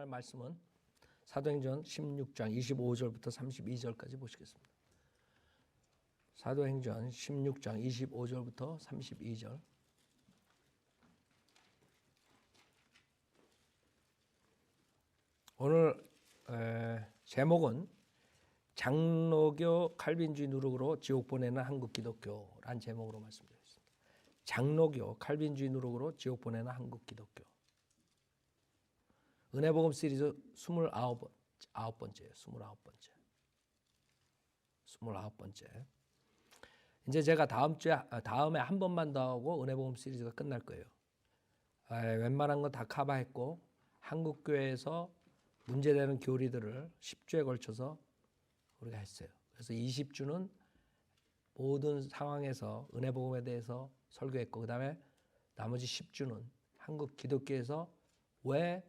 할 말씀은 사도행전 16장 25절부터 32절까지 보시겠습니다. 사도행전 16장 25절부터 32절. 오늘 제목은 장로교 칼빈주의 누룩으로 지옥 보내는 한국 기독교란 제목으로 말씀드리겠습니다. 장로교 칼빈주의 누룩으로 지옥 보내는 한국 기독교. 은혜복음 시리즈 29번째예요. 29번째. 이제 제가 다음에 한 번만 더 하고 은혜복음 시리즈가 끝날 거예요. 웬만한 거 다 커버했고 한국교회에서 문제되는 교리들을 10주에 걸쳐서 우리가 했어요. 그래서 20주는 모든 상황에서 은혜복음에 대해서 설교했고, 그 다음에 나머지 10주는 한국 기독교에서 왜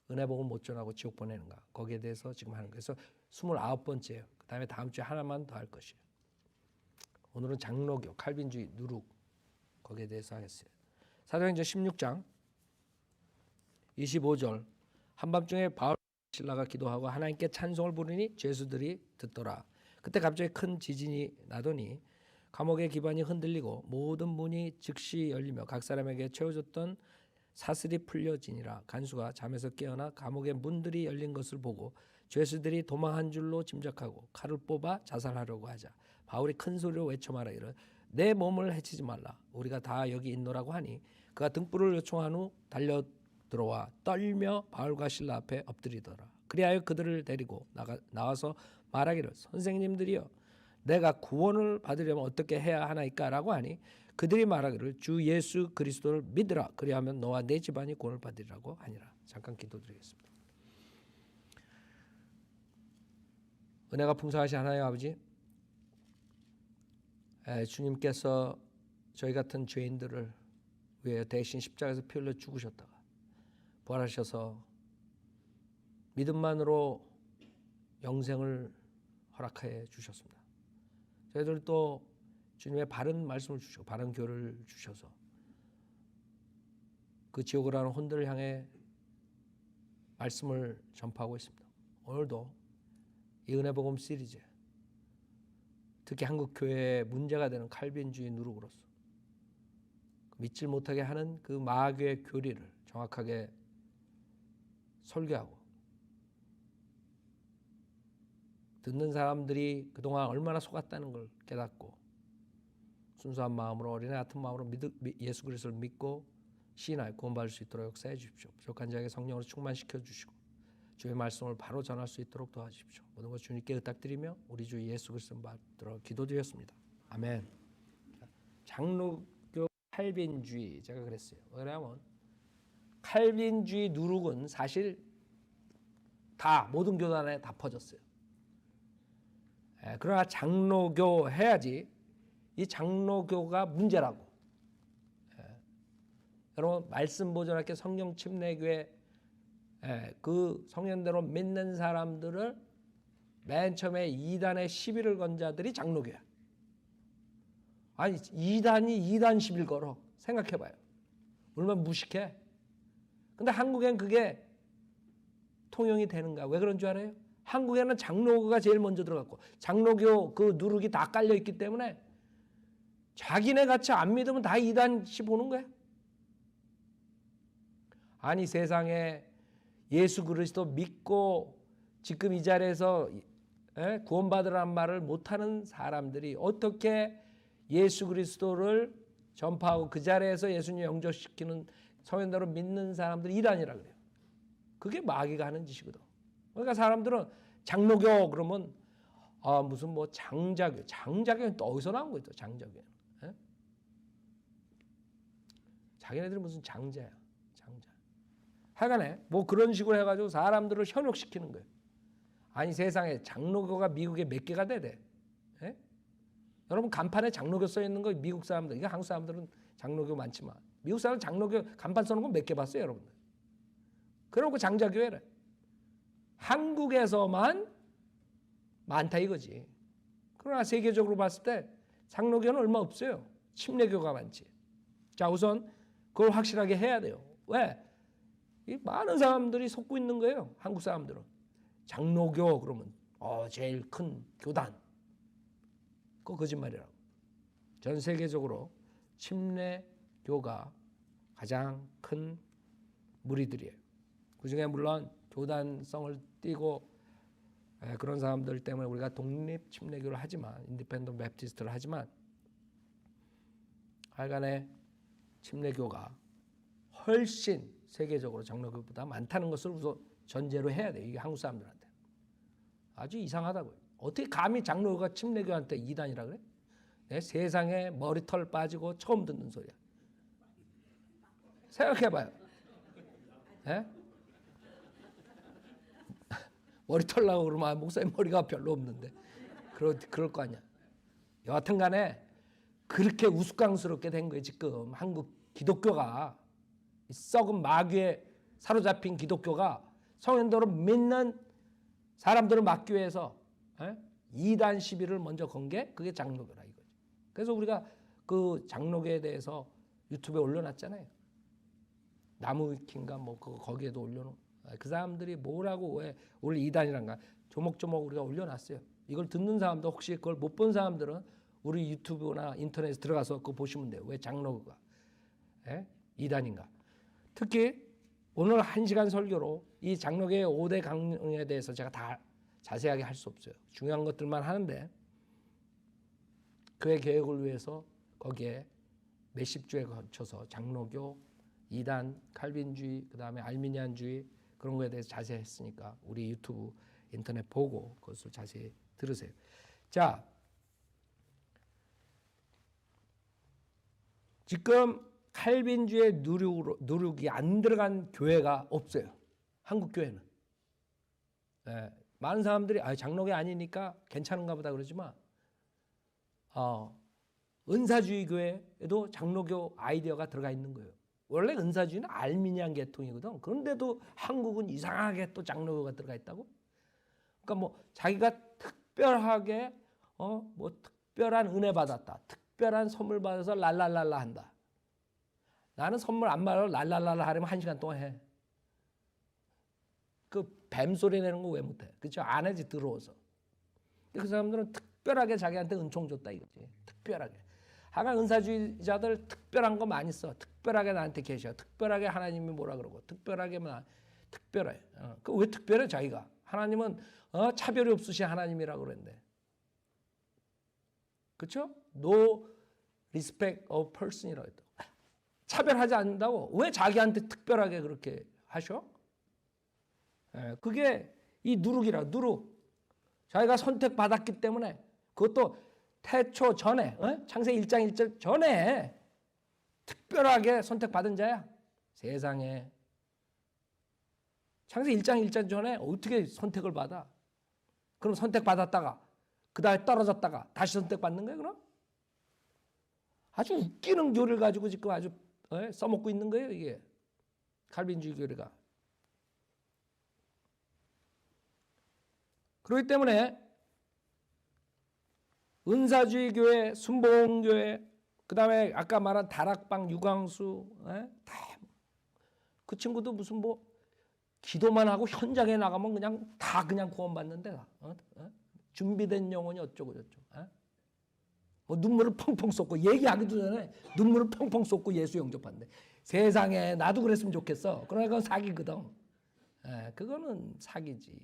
은혜복음 못 전하고 지옥 보내는가, 거기에 대해서 지금 하는 거예요. 그래서 29번째예요. 그 다음에 다음 주에 하나만 더 할 것이에요. 오늘은 장로교 칼빈주의 누룩, 거기에 대해서 하겠어요. 사도행전 16장 25절. 한밤중에 바울 신라가 기도하고 하나님께 찬송을 부르니 죄수들이 듣더라. 그때 갑자기 큰 지진이 나더니 감옥의 기반이 흔들리고 모든 문이 즉시 열리며 각 사람에게 채워졌던 사슬이 풀려지니라. 간수가 잠에서 깨어나 감옥의 문들이 열린 것을 보고 죄수들이 도망한 줄로 짐작하고 칼을 뽑아 자살하려고 하자 바울이 큰 소리로 외쳐 말하기를 내 몸을 해치지 말라. 우리가 다 여기 있노라고 하니 그가 등불을 요청한 후 달려 들어와 떨며 바울과 신라 앞에 엎드리더라. 그리하여 그들을 데리고 나와서 말하기를 선생님들이여 내가 구원을 받으려면 어떻게 해야 하나이까 라고 하니 그들이 말하기를 주 예수 그리스도를 믿으라. 그리하면 너와 내 집안이 구원을 받으리라고 하니라. 잠깐 기도드리겠습니다. 은혜가 풍성하신 하나님 아버지, 주님께서 저희 같은 죄인들을 위해 대신 십자가에서 피 흘려 죽으셨다가 부활하셔서 믿음만으로 영생을 허락해 주셨습니다. 저희들 또 주님의 바른 말씀을 주시고 바른 교를 주셔서 그 지옥을 가는 혼들을 향해 말씀을 전파하고 있습니다. 오늘도 이 은혜복음 시리즈, 특히 한국교회에 문제가 되는 칼빈주의 누룩으로서 믿질 못하게 하는 그 마귀의 교리를 정확하게 설교하고 듣는 사람들이 그동안 얼마나 속았다는 걸 깨닫고 순수한 마음으로 어린애 같은 마음으로 예수 그리스도를 믿고 시인하여 구원받을 수 있도록 역사해 주십시오. 부족한 자에게 성령으로 충만시켜 주시고 주의 말씀을 바로 전할 수 있도록 도와주십시오. 모든 것 주님께 의탁드리며 우리 주 예수 그리스도 받들어 기도드렸습니다. 아멘. 장로교 칼빈주의, 제가 그랬어요. 왜냐하면 칼빈주의 누룩은 사실 다 모든 교단에 다 퍼졌어요. 그러나 장로교 해야지 이 장로교가 문제라고. 여러분 말씀 보존학교 성령 침례교회 그 성령대로 믿는 사람들을 맨 처음에 2단의 시비를 건 자들이 장로교야. 아니 2단이 2단 시비를 걸어. 생각해봐요. 얼마나 무식해. 근데 한국엔 그게 통용이 되는가? 왜 그런 줄 알아요? 한국에는 장로교가 제일 먼저 들어갔고 장로교 그 누룩이 다 깔려있기 때문에 자기네 같이 안 믿으면 다 2단씩 보는 거야. 아니 세상에 예수 그리스도 믿고 지금 이 자리에서 구원받으라는 말을 못하는 사람들이 어떻게 예수 그리스도를 전파하고 그 자리에서 예수님 영접시키는 성현대로 믿는 사람들이 2단이라 그래요. 그게 마귀가 하는 짓이거든. 그러니까 사람들은 장로교 그러면 무슨 뭐 장자교는 또 어디서 나온 거예요? 장자교는 자기네들이 무슨 장자. 하여간에 뭐 그런 식으로 해가지고 사람들을 현혹시키는 거예요. 아니 세상에 장로교가 미국에 몇 개가 되대? 여러분 간판에 장로교 써 있는 거 미국 사람들, 이게 한국 사람들은 장로교 많지만 미국 사람은 장로교 간판 써놓은 거 몇 개 봤어요, 여러분들? 그러고 장자교회래. 한국에서만 많다 이거지. 그러나 세계적으로 봤을 때 장로교는 얼마 없어요. 침례교가 많지. 자, 우선 그걸 확실하게 해야 돼요. 왜? 이 많은 사람들이 속고 있는 거예요. 한국 사람들은. 장로교 그러면 제일 큰 교단. 그거 거짓말이라고. 전 세계적으로 침례교가 가장 큰 무리들이에요. 그중에 물론 교단성을 띠고 그런 사람들 때문에 우리가 독립 침례교를 하지만 인디펜던트 베프티스트를 하지만 하여간에 침례교가 훨씬 세계적으로 장로교보다 많다는 것을 우선 전제로 해야 돼요. 이게 한국 사람들한테. 아주 이상하다고요. 어떻게 감히 장로교가 침례교한테 이단이라 그래? 내 세상에 머리털 빠지고 처음 듣는 소리야. 생각해봐요. 네? 머리털 나고 그러면 목사님 머리가 별로 없는데 그럴 거 아니야. 여하튼 간에 그렇게 우스꽝스럽게 된 거예요. 지금 한국 기독교가 썩은 마귀에 사로잡힌 기독교가 성현도를 믿는 사람들을 막기 위해서 이단 시비를 먼저 건 게 그게 장로교라 이거죠. 그래서 우리가 그 장로교에 대해서 유튜브에 올려놨잖아요. 나무위키인가 뭐 거기에도 올려놓은 그 사람들이 뭐라고 왜 우리 이단이란가 조목조목 우리가 올려놨어요. 이걸 듣는 사람도 혹시 그걸 못 본 사람들은 우리 유튜브나 인터넷에 들어가서 그거 보시면 돼요. 왜 장로교가 이단인가. 특히 오늘 1시간 설교로 이 장로교의 5대 강령에 대해서 제가 다 자세하게 할 수 없어요. 중요한 것들만 하는데 그의 계획을 위해서 거기에 몇십 주에 걸쳐서 장로교, 이단, 칼빈주의, 그 다음에 알미니안주의 그런 거에 대해서 자세히 했으니까 우리 유튜브 인터넷 보고 그것을 자세히 들으세요. 자, 지금 칼빈주의 누룩이 안 들어간 교회가 없어요. 한국 교회는. 많은 사람들이 장로교 아니니까 괜찮은가 보다 그러지만 은사주의 교회에도 장로교 아이디어가 들어가 있는 거예요. 원래 은사주의는 알미니안 계통이거든. 그런데도 한국은 이상하게 또 장로교가 들어가 있다고? 그러니까 뭐 자기가 특별하게 뭐 특별한 은혜 받았다. 특별한 선물 받아서 랄랄랄라 한다. 나는 선물 안 받아도 랄랄랄라 하려면 1시간 동안 해. 그 뱀소리 내는 거 왜 못해? 그렇죠? 안 해지 들어오서. 그 사람들은 특별하게 자기한테 은총 줬다 이거지. 특별하게. 하여간 은사주의자들 특별한 거 많이 써. 특별하게 나한테 계셔. 특별하게 하나님이 뭐라 그러고. 특별하게만 특별해. 그 왜 특별해 자기가? 하나님은 차별이 없으신 하나님이라고 그랬는데. 그렇죠? No respect of person이라고 했다. 차별하지 않는다고? 왜 자기한테 특별하게 그렇게 하셔? 그게 이 누룩이라 누룩. 자기가 선택받았기 때문에 그것도 태초 전에 창세기 1장 1절 전에 특별하게 선택받은 자야. 세상에. 창세기 1장 1절 전에 어떻게 선택을 받아? 그럼 선택받았다가 그 다음에 떨어졌다가 다시 선택받는 거야 그럼? 아주 웃기는 교리를 가지고 지금 아주 써먹고 있는 거예요 이게. 칼빈주의 교리가. 그렇기 때문에 은사주의 교회, 순복음교회, 그 다음에 아까 말한 다락방, 유광수, 다 그 친구도 무슨 뭐 기도만 하고 현장에 나가면 그냥 다 그냥 구원받는데 준비된 영혼이 어쩌고 저쩌고. 뭐 눈물을 펑펑 쏟고 얘기하기도 전에 눈물을 펑펑 쏟고 예수 영접한대. 세상에 나도 그랬으면 좋겠어. 그러나 그건 사기거든. 그거는 사기지.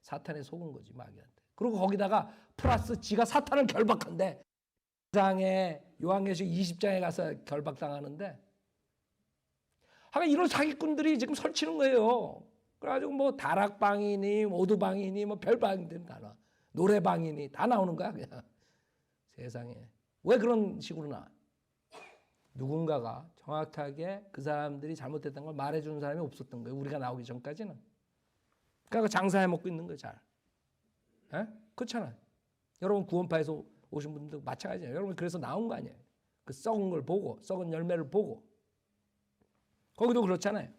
사탄에 속은 거지 마귀한테. 그리고 거기다가 플러스 지가 사탄을 결박한대. 세상에 요한계시록 20장에 가서 결박당하는데 하여간 이런 사기꾼들이 지금 설치는 거예요. 그래가지고 뭐 다락방이니 오두방이니 뭐 별방이든 다 나와. 노래방이니 다 나오는 거야 그냥. 세상에. 왜 그런 식으로 나와? 누군가가 정확하게 그 사람들이 잘못했던 걸 말해주는 사람이 없었던 거예요. 우리가 나오기 전까지는. 그러니까 장사해 먹고 있는 거예요. 잘. 그렇잖아요. 여러분 구원파에서 오신 분들 마찬가지예요. 여러분 그래서 나온 거 아니에요. 그 썩은 걸 보고 썩은 열매를 보고 거기도 그렇잖아요.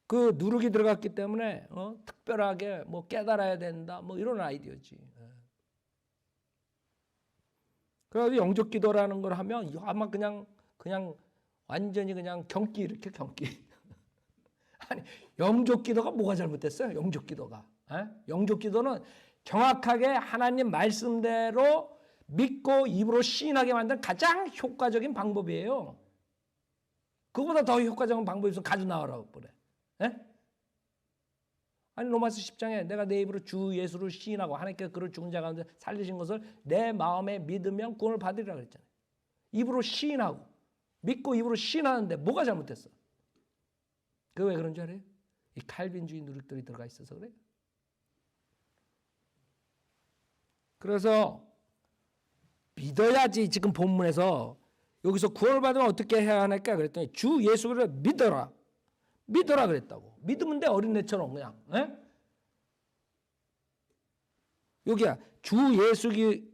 그 누룩이 들어갔기 때문에 특별하게 뭐 깨달아야 된다 뭐 이런 아이디어지. 그래서 영적 기도라는 걸 하면 아마 그냥 완전히 그냥 경기 이렇게 경기. 아니 영적 기도가 뭐가 잘못됐어요? 영적 기도가. 영적 기도는 정확하게 하나님 말씀대로 믿고 입으로 시인하게 만든 가장 효과적인 방법이에요. 그거보다 더 효과적인 방법이 있으면 가져 나오라고 그래. 아니 로마서 10장에 내가 내 입으로 주 예수를 시인하고 하나님께서 그를 죽은 자 가운데 살리신 것을 내 마음에 믿으면 구원을 받으리라 그랬잖아요. 입으로 시인하고 믿고 입으로 시인하는데 뭐가 잘못됐어? 그게 왜 그런 줄 알아요? 이 칼빈주의 누룩들이 들어가 있어서 그래요. 그래서 믿어야지. 지금 본문에서 여기서 구원을 받으면 어떻게 해야 하니까 그랬더니 주 예수를 믿어라. 믿어라 그랬다고. 믿으면 돼. 어린애처럼 그냥. 여기야. 주 예수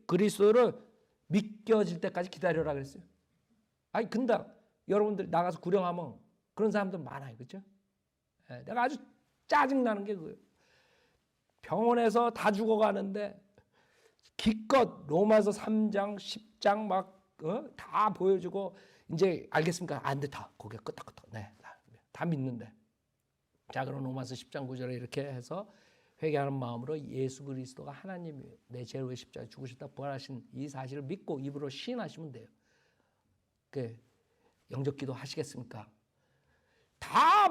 그리스도를 믿겨질 때까지 기다려라 그랬어요. 아니 근데 여러분들 나가서 구령하면 그런 사람들 많아요. 그렇죠? 내가 아주 짜증나는 게 그거예요. 병원에서 다 죽어가는데 기껏 로마서 3장 10장 막 다 보여주고 이제 알겠습니까? 안 돼. 다 고개 끄덕끄덕. 네, 다 믿는데. 자 그럼 로마서 10장 9절에 이렇게 해서 회개하는 마음으로 예수 그리스도가 하나님이 내 죄를 위해 십자가에 죽으셨다 부활하신 이 사실을 믿고 입으로 시인하시면 돼요. 그 영적 기도 하시겠습니까? 다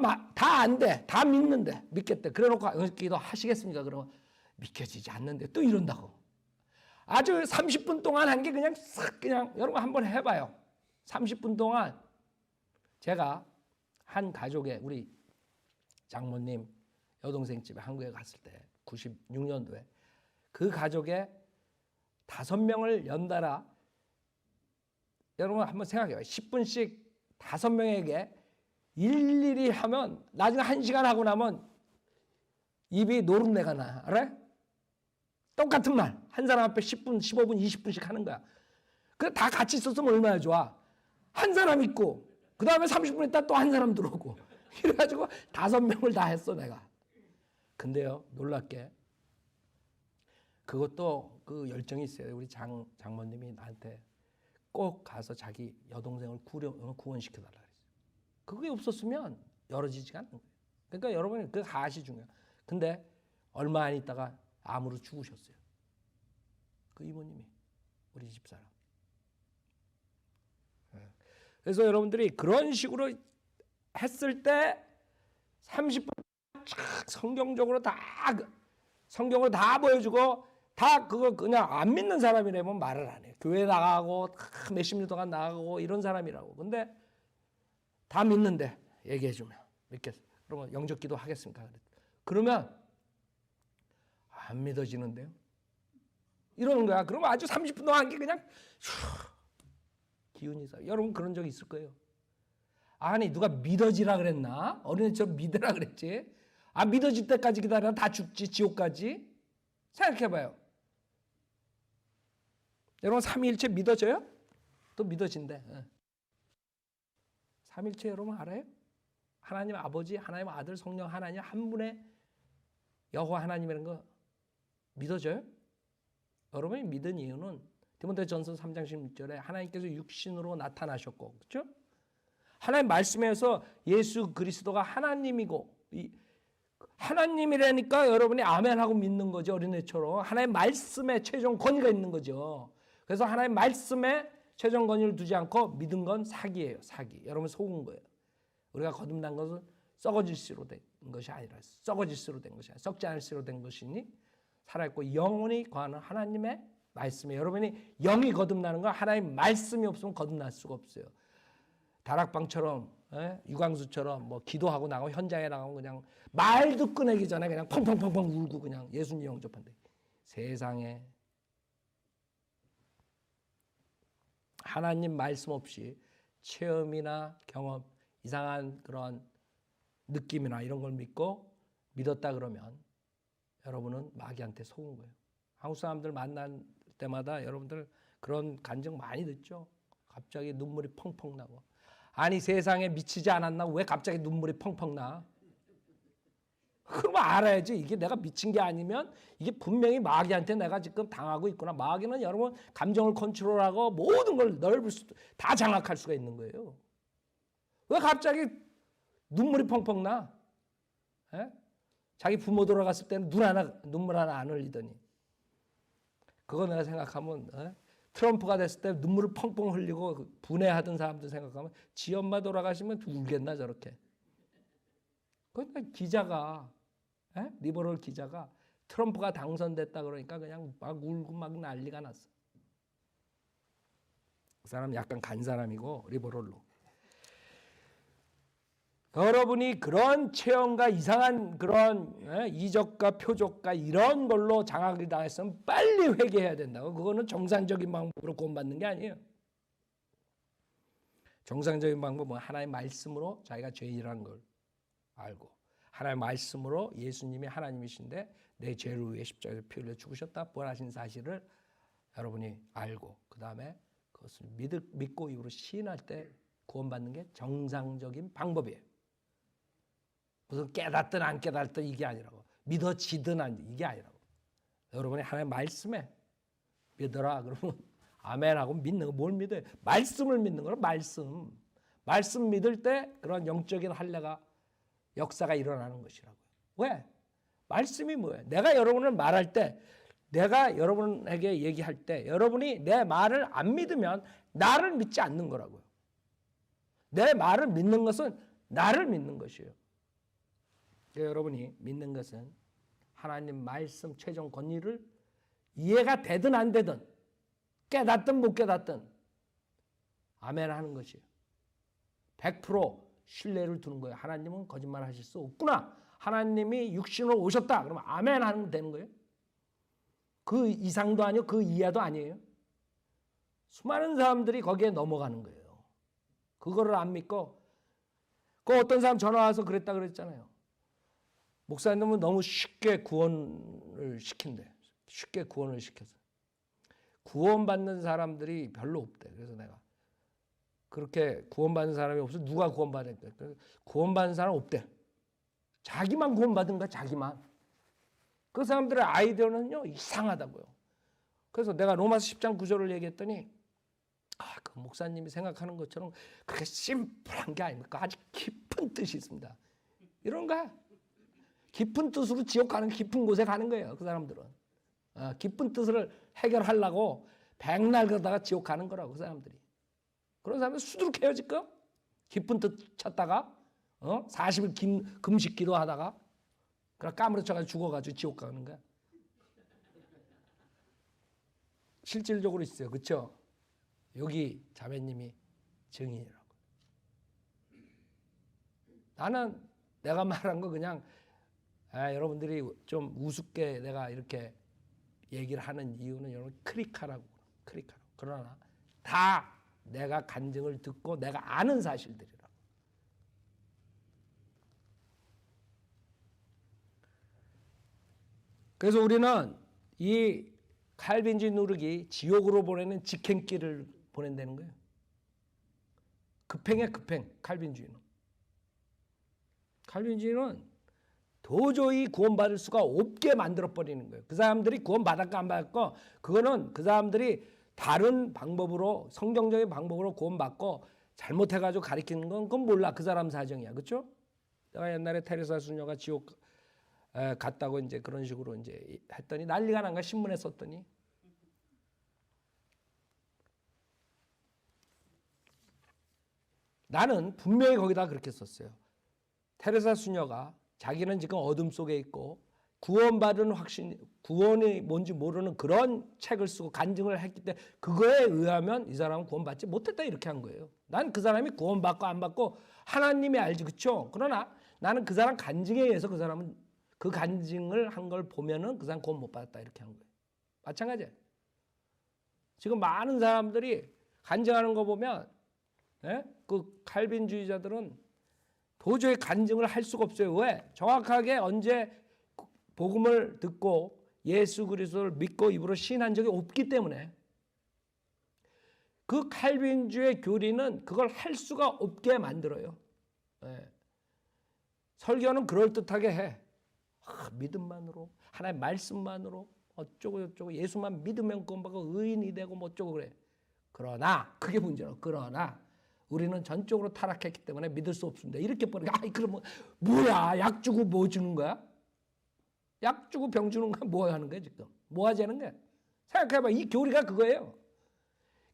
안 돼. 다 믿는데 믿겠대. 그래놓고 영적 기도 하시겠습니까? 그러면 믿겨지지 않는데 또 이런다고. 아주 30분 동안 한 게 그냥 싹 그냥 여러분 한번 해봐요. 30분 동안 제가 한 가족의 우리 장모님 여동생 집에 한국에 갔을 때 96년도에 그 가족의 5명을 연달아 여러분 한번 생각해봐요. 10분씩 5명에게 일일이 하면 나중에 1시간 하고 나면 입이 노른내가 나. 알아요? 똑같은 말. 한 사람 앞에 10분, 15분, 20분씩 하는 거야. 그 다 같이 있었으면 얼마나 좋아. 한 사람 있고 그 다음에 30분 있다 또 한 사람 들어오고 이래가지고 5명을 다 했어 내가. 근데요 놀랍게 그것도 그 열정이 있어요. 우리 장모님이 나한테 꼭 가서 자기 여동생을 구원시켜달라 그랬어요. 그게 없었으면 열어지지가 않는 거예요. 그러니까 여러분이 그 가시 중요해요. 근데 얼마 안 있다가 암으로 죽으셨어요. 그 이모님이 우리 집사람. 그래서 여러분들이 그런 식으로 했을 때 30분 성경적으로 성경을 다 보여주고 다 그거 그냥 안 믿는 사람이라면 말을 안 해요. 교회 나가고 몇십 년 동안 나가고 이런 사람이라고. 근데 다 믿는데 얘기해주면 믿겠어. 그러면 영적 기도 하겠습니까? 그러면 안 믿어지는데요. 이러는 거야. 그러면 아주 30분 동안 한 게 그냥 기운이 있어. 여러분 그런 적 있을 거예요. 아니 누가 믿어지라 그랬나? 어린애처럼 믿으라 그랬지. 아 믿어질 때까지 기다려 다 죽지 지옥까지. 생각해봐요. 여러분 삼위일체 믿어져요? 또 믿어진대. 삼위일체 여러분 알아요? 하나님 아버지, 하나님 아들, 성령 하나님 한 분의 여호와 하나님이라는 거 믿어져요? 여러분이 믿은 이유는 디모데전서 3장 16절에 하나님께서 육신으로 나타나셨고, 그렇죠? 하나님 말씀에서 예수 그리스도가 하나님이고 하나님이라니까 여러분이 아멘하고 믿는 거죠. 어린애처럼 하나님 말씀에 최종 권위가 있는 거죠. 그래서 하나님 말씀에 최종 권위를 두지 않고 믿은 건 사기예요. 사기. 여러분 속은 거예요. 우리가 거듭난 것은 썩어질 수로 된 것이 아니라 썩어질 수로 된 것이 아니라 썩지 않을 수로 된 것이니 살아있고 영원히 거하는 하나님의 말씀에 여러분이 영이 거듭나는 건 하나님 말씀이 없으면 거듭날 수가 없어요. 다락방처럼 유광수처럼 뭐 기도하고 나가고 현장에 나가고 그냥 말도 꺼내기 전에 그냥 펑펑펑펑 울고 그냥 예수님 영접한대. 세상에 하나님 말씀 없이 체험이나 경험, 이상한 그런 느낌이나 이런 걸 믿었다 그러면 여러분은 마귀한테 속은 거예요. 한국 사람들 만날 때마다 여러분들 그런 간증 많이 듣죠. 갑자기 눈물이 펑펑 나고. 아니 세상에 미치지 않았나? 왜 갑자기 눈물이 펑펑 나? 그러면 알아야지. 이게 내가 미친 게 아니면 이게 분명히 마귀한테 내가 지금 당하고 있구나. 마귀는 여러분 감정을 컨트롤하고 모든 걸 넓을 수도 다 장악할 수가 있는 거예요. 왜 갑자기 눈물이 펑펑 나? 에? 자기 부모 돌아갔을 때는 눈물 하나 안 흘리더니. 그거 내가 생각하면 트럼프가 됐을 때 눈물을 펑펑 흘리고 분해하던 사람들 생각하면 지 엄마 돌아가시면 울겠나 저렇게. 그러니까 기자가 리버럴 기자가 트럼프가 당선됐다 그러니까 그냥 막 울고 막 난리가 났어. 그 사람 약간 간 사람이고 리버럴로. 여러분이 그런 체험과 이상한 그런 이적과 표적과 이런 걸로 장악이 당했으면 빨리 회개해야 된다고. 그거는 정상적인 방법으로 구원받는 게 아니에요. 정상적인 방법은 하나님의 말씀으로 자기가 죄인이라는 걸 알고, 하나님의 말씀으로 예수님이 하나님이신데 내 죄를 위해 십자가에서 피 흘려 죽으셨다 부활하신 사실을 여러분이 알고, 그 다음에 그것을 믿고 입으로 시인할 때 구원받는 게 정상적인 방법이에요. 무슨 깨닫든 안 깨닫든 이게 아니라고. 믿어지든 안 이게 아니라고. 여러분이 하나님의 말씀에 믿어라 그러면 아멘하고 믿는 거 뭘 믿어요? 말씀을 믿는 거는 말씀. 말씀 믿을 때 그런 영적인 할례가 역사가 일어나는 것이라고요. 왜? 말씀이 뭐예요? 내가 여러분을 말할 때, 내가 여러분에게 얘기할 때 여러분이 내 말을 안 믿으면 나를 믿지 않는 거라고요. 내 말을 믿는 것은 나를 믿는 것이에요. 그러니까 여러분이 믿는 것은 하나님 말씀 최종 권위를 이해가 되든 안 되든 깨닫든 못 깨닫든 아멘 하는 것이에요. 100% 신뢰를 두는 거예요. 하나님은 거짓말 하실 수 없구나. 하나님이 육신으로 오셨다. 그러면 아멘 하면 되는 거예요. 그 이상도 아니고 그 이하도 아니에요. 수많은 사람들이 거기에 넘어가는 거예요. 그거를 안 믿고 그 어떤 사람 전화 와서 그랬다 그랬잖아요. 목사님은 너무 쉽게 구원을 시킨대. 쉽게 구원을 시켜서. 구원받는 사람들이 별로 없대. 그래서 내가 그렇게 구원받는 사람이 없어. 누가 구원받을까? 구원받는 사람 없대. 자기만 구원받은 거야. 자기만. 그 사람들의 아이디어는요 이상하다고요. 그래서 내가 로마서 10장 9절을 얘기했더니 그 목사님이 생각하는 것처럼 그렇게 심플한 게 아닙니까? 아주 깊은 뜻이 있습니다. 이런 거야. 깊은 뜻으로 지옥 가는 깊은 곳에 가는 거예요. 그 사람들은. 깊은 뜻을 해결하려고 백날 그러다가 지옥 가는 거라고 그 사람들이. 그런 사람들 수두룩해요 지금. 깊은 뜻 찾다가 40일 금식 기도하다가 그래 까무러쳐가지고 죽어가지고 지옥 가는 거야. 실질적으로 있어요. 그렇죠? 여기 자매님이 증인이라고. 나는 내가 말한 거 그냥 여러분들이 좀 우습게 내가 이렇게 얘기를 하는 이유는 여러분 크리카라고. 그러나 다 내가 간증을 듣고 내가 아는 사실들이라고. 그래서 우리는 이 칼빈주의 누룩이 지옥으로 보내는 직행길을 보낸다는 거예요. 급행이야 급행. 칼빈주의는 도저히 구원받을 수가 없게 만들어버리는 거예요. 그 사람들이 구원받았고 안 받았고 그거는 그 사람들이 다른 방법으로 성경적인 방법으로 구원받고 잘못해가지고 가리키는 건 그건 몰라. 그 사람 사정이야. 그렇죠? 내가 옛날에 테레사 수녀가 지옥 갔다고 이제 그런 식으로 이제 했더니 난리가 난 거야. 신문에 썼더니. 나는 분명히 거기다 그렇게 썼어요. 테레사 수녀가 자기는 지금 어둠 속에 있고 구원받은 확신, 구원이 뭔지 모르는 그런 책을 쓰고 간증을 했기 때문에 그거에 의하면 이 사람은 구원받지 못했다 이렇게 한 거예요. 난 그 사람이 구원받고 안 받고 하나님이 알지. 그렇죠? 그러나 나는 그 사람 간증에 의해서 그 사람은 그 간증을 한 걸 보면은 그 사람 구원 못 받았다 이렇게 한 거예요. 마찬가지예요. 지금 많은 사람들이 간증하는 거 보면 그 칼빈주의자들은 도저히 간증을 할 수가 없어요. 왜? 정확하게 언제 복음을 듣고 예수 그리스도를 믿고 입으로 시인한 적이 없기 때문에 그 칼빈주의 교리는 그걸 할 수가 없게 만들어요. 설교는 그럴듯하게 해. 믿음만으로 하나님의 말씀만으로 어쩌고 저쩌고 예수만 믿으면 구원받고 의인이 되고 뭐 어쩌고 그래. 그러나 그게 문제라고. 그러나 우리는 전적으로 타락했기 때문에 믿을 수 없습니다. 이렇게 버리고 그러면 뭐야? 약 주고 뭐 주는 거야? 약 주고 병 주는 거야? 뭐 하는 거야 지금? 뭐 하자는 거야? 생각해봐. 이 교리가 그거예요.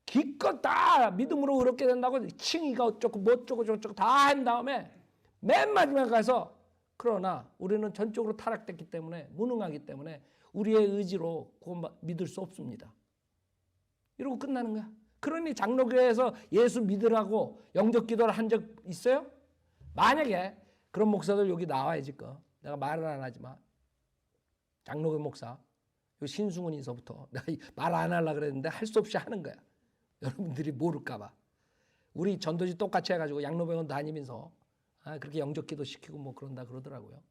기껏 다 믿음으로 의롭게 된다고 칭의가 어쩌고 뭐 어쩌고 저쩌고 다 한 다음에 맨 마지막에 가서 그러나 우리는 전적으로 타락됐기 때문에 무능하기 때문에 우리의 의지로 믿을 수 없습니다. 이러고 끝나는 거야. 그러니 장로교회에서 예수 믿으라고 영접 기도를 한 적 있어요? 만약에 그런 목사들 여기 나와야지 내가 말을 안 하지만 장로교 목사 신승훈이서부터 내가 말 안 하려고 그랬는데 할 수 없이 하는 거야. 여러분들이 모를까 봐. 우리 전도지 똑같이 해가지고 양로병원 다니면서 그렇게 영접기도 시키고 뭐 그런다 그러더라고요.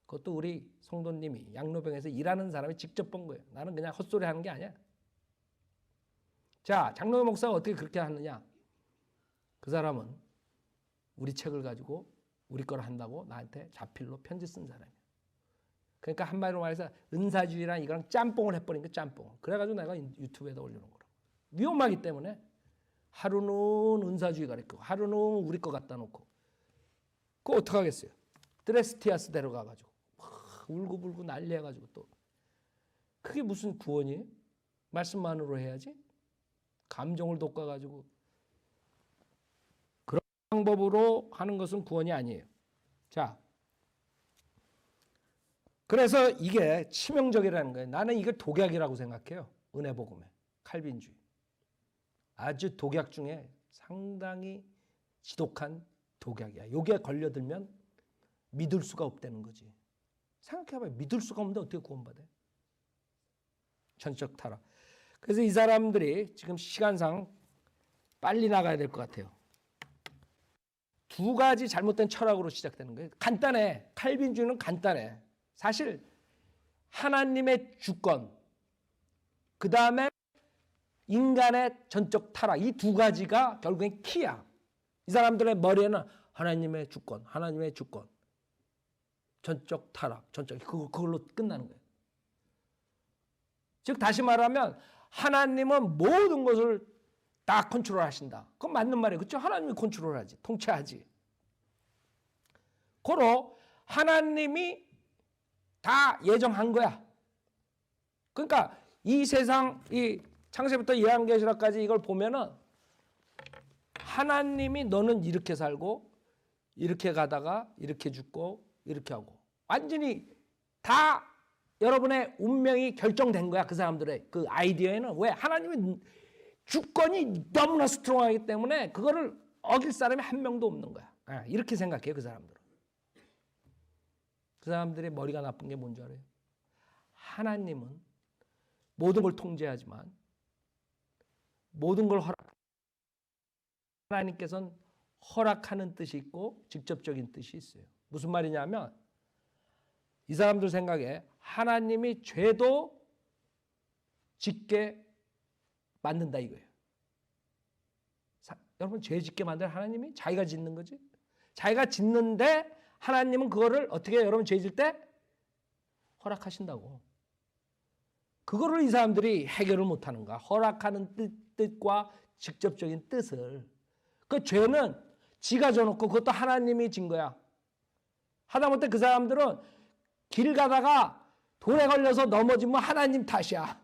그것도 우리 성도님이 양로병에서 일하는 사람이 직접 본 거예요. 나는 그냥 헛소리 하는 게 아니야. 자, 장로교 목사가 어떻게 그렇게 하느냐? 그 사람은 우리 책을 가지고 우리 걸 한다고 나한테 자필로 편지 쓴 사람이야. 그러니까 한마디로 말해서 은사주의랑 이거랑 짬뽕을 해버린 거 짬뽕. 그래가지고 내가 유튜브에다 올리는 거라. 위험하기 때문에 하루는 은사주의 가르치고 하루는 우리 거 갖다 놓고 그거 어떡하겠어요. 드레스티아스 데려가가지고 울고불고 난리 해가지고 또 그게 무슨 구원이에요? 말씀만으로 해야지. 감정을 돋궈가지고 그런 방법으로 하는 것은 구원이 아니에요. 자, 그래서 이게 치명적이라는 거예요. 나는 이걸 독약이라고 생각해요. 은혜복음에 칼빈주의. 아주 독약 중에 상당히 지독한 독약이야. 요게 걸려들면 믿을 수가 없다는 거지. 생각해봐요. 믿을 수가 없는데 어떻게 구원받아요? 전적 타락. 그래서 이 사람들이 지금 시간상 빨리 나가야 될 것 같아요. 두 가지 잘못된 철학으로 시작되는 거예요. 간단해. 칼빈주의는 간단해. 사실 하나님의 주권, 그 다음에 인간의 전적 타락, 이 두 가지가 결국엔 키야. 이 사람들의 머리에는 하나님의 주권, 하나님의 주권, 전적 타락, 그걸로 끝나는 거예요. 즉 다시 말하면 하나님은 모든 것을 다 컨트롤하신다. 그건 맞는 말이에요. 그렇죠? 하나님이 컨트롤하지, 통치하지. 고로 하나님이 다 예정한 거야. 그러니까 이 세상, 이 창세부터 요한계시록까지 이걸 보면은 하나님이 너는 이렇게 살고 이렇게 가다가 이렇게 죽고 이렇게 하고 완전히 다 여러분의 운명이 결정된 거야. 그 사람들의 그 아이디어에는. 왜? 하나님의 주권이 너무나 스트롱하기 때문에 그거를 어길 사람이 한 명도 없는 거야. 이렇게 생각해요. 그 사람들은. 그 사람들의 머리가 나쁜 게 뭔지 알아요? 하나님은 모든 걸 통제하지만 모든 걸 하나님께서는 허락하는 뜻이 있고 직접적인 뜻이 있어요. 무슨 말이냐면 이 사람들 생각에 하나님이 죄도 짓게 만든다 이거예요. 여러분 죄 짓게 만든 하나님이 자기가 짓는 거지. 자기가 짓는데 하나님은 그거를 어떻게 해요? 여러분 죄 짓을 때 허락하신다고. 그거를 이 사람들이 해결을 못하는 거야. 허락하는 뜻과 직접적인 뜻을. 그 죄는 지가 져놓고 그것도 하나님이 진 거야. 하다못해 그 사람들은 길 가다가 돌에 걸려서 넘어지면 하나님 탓이야.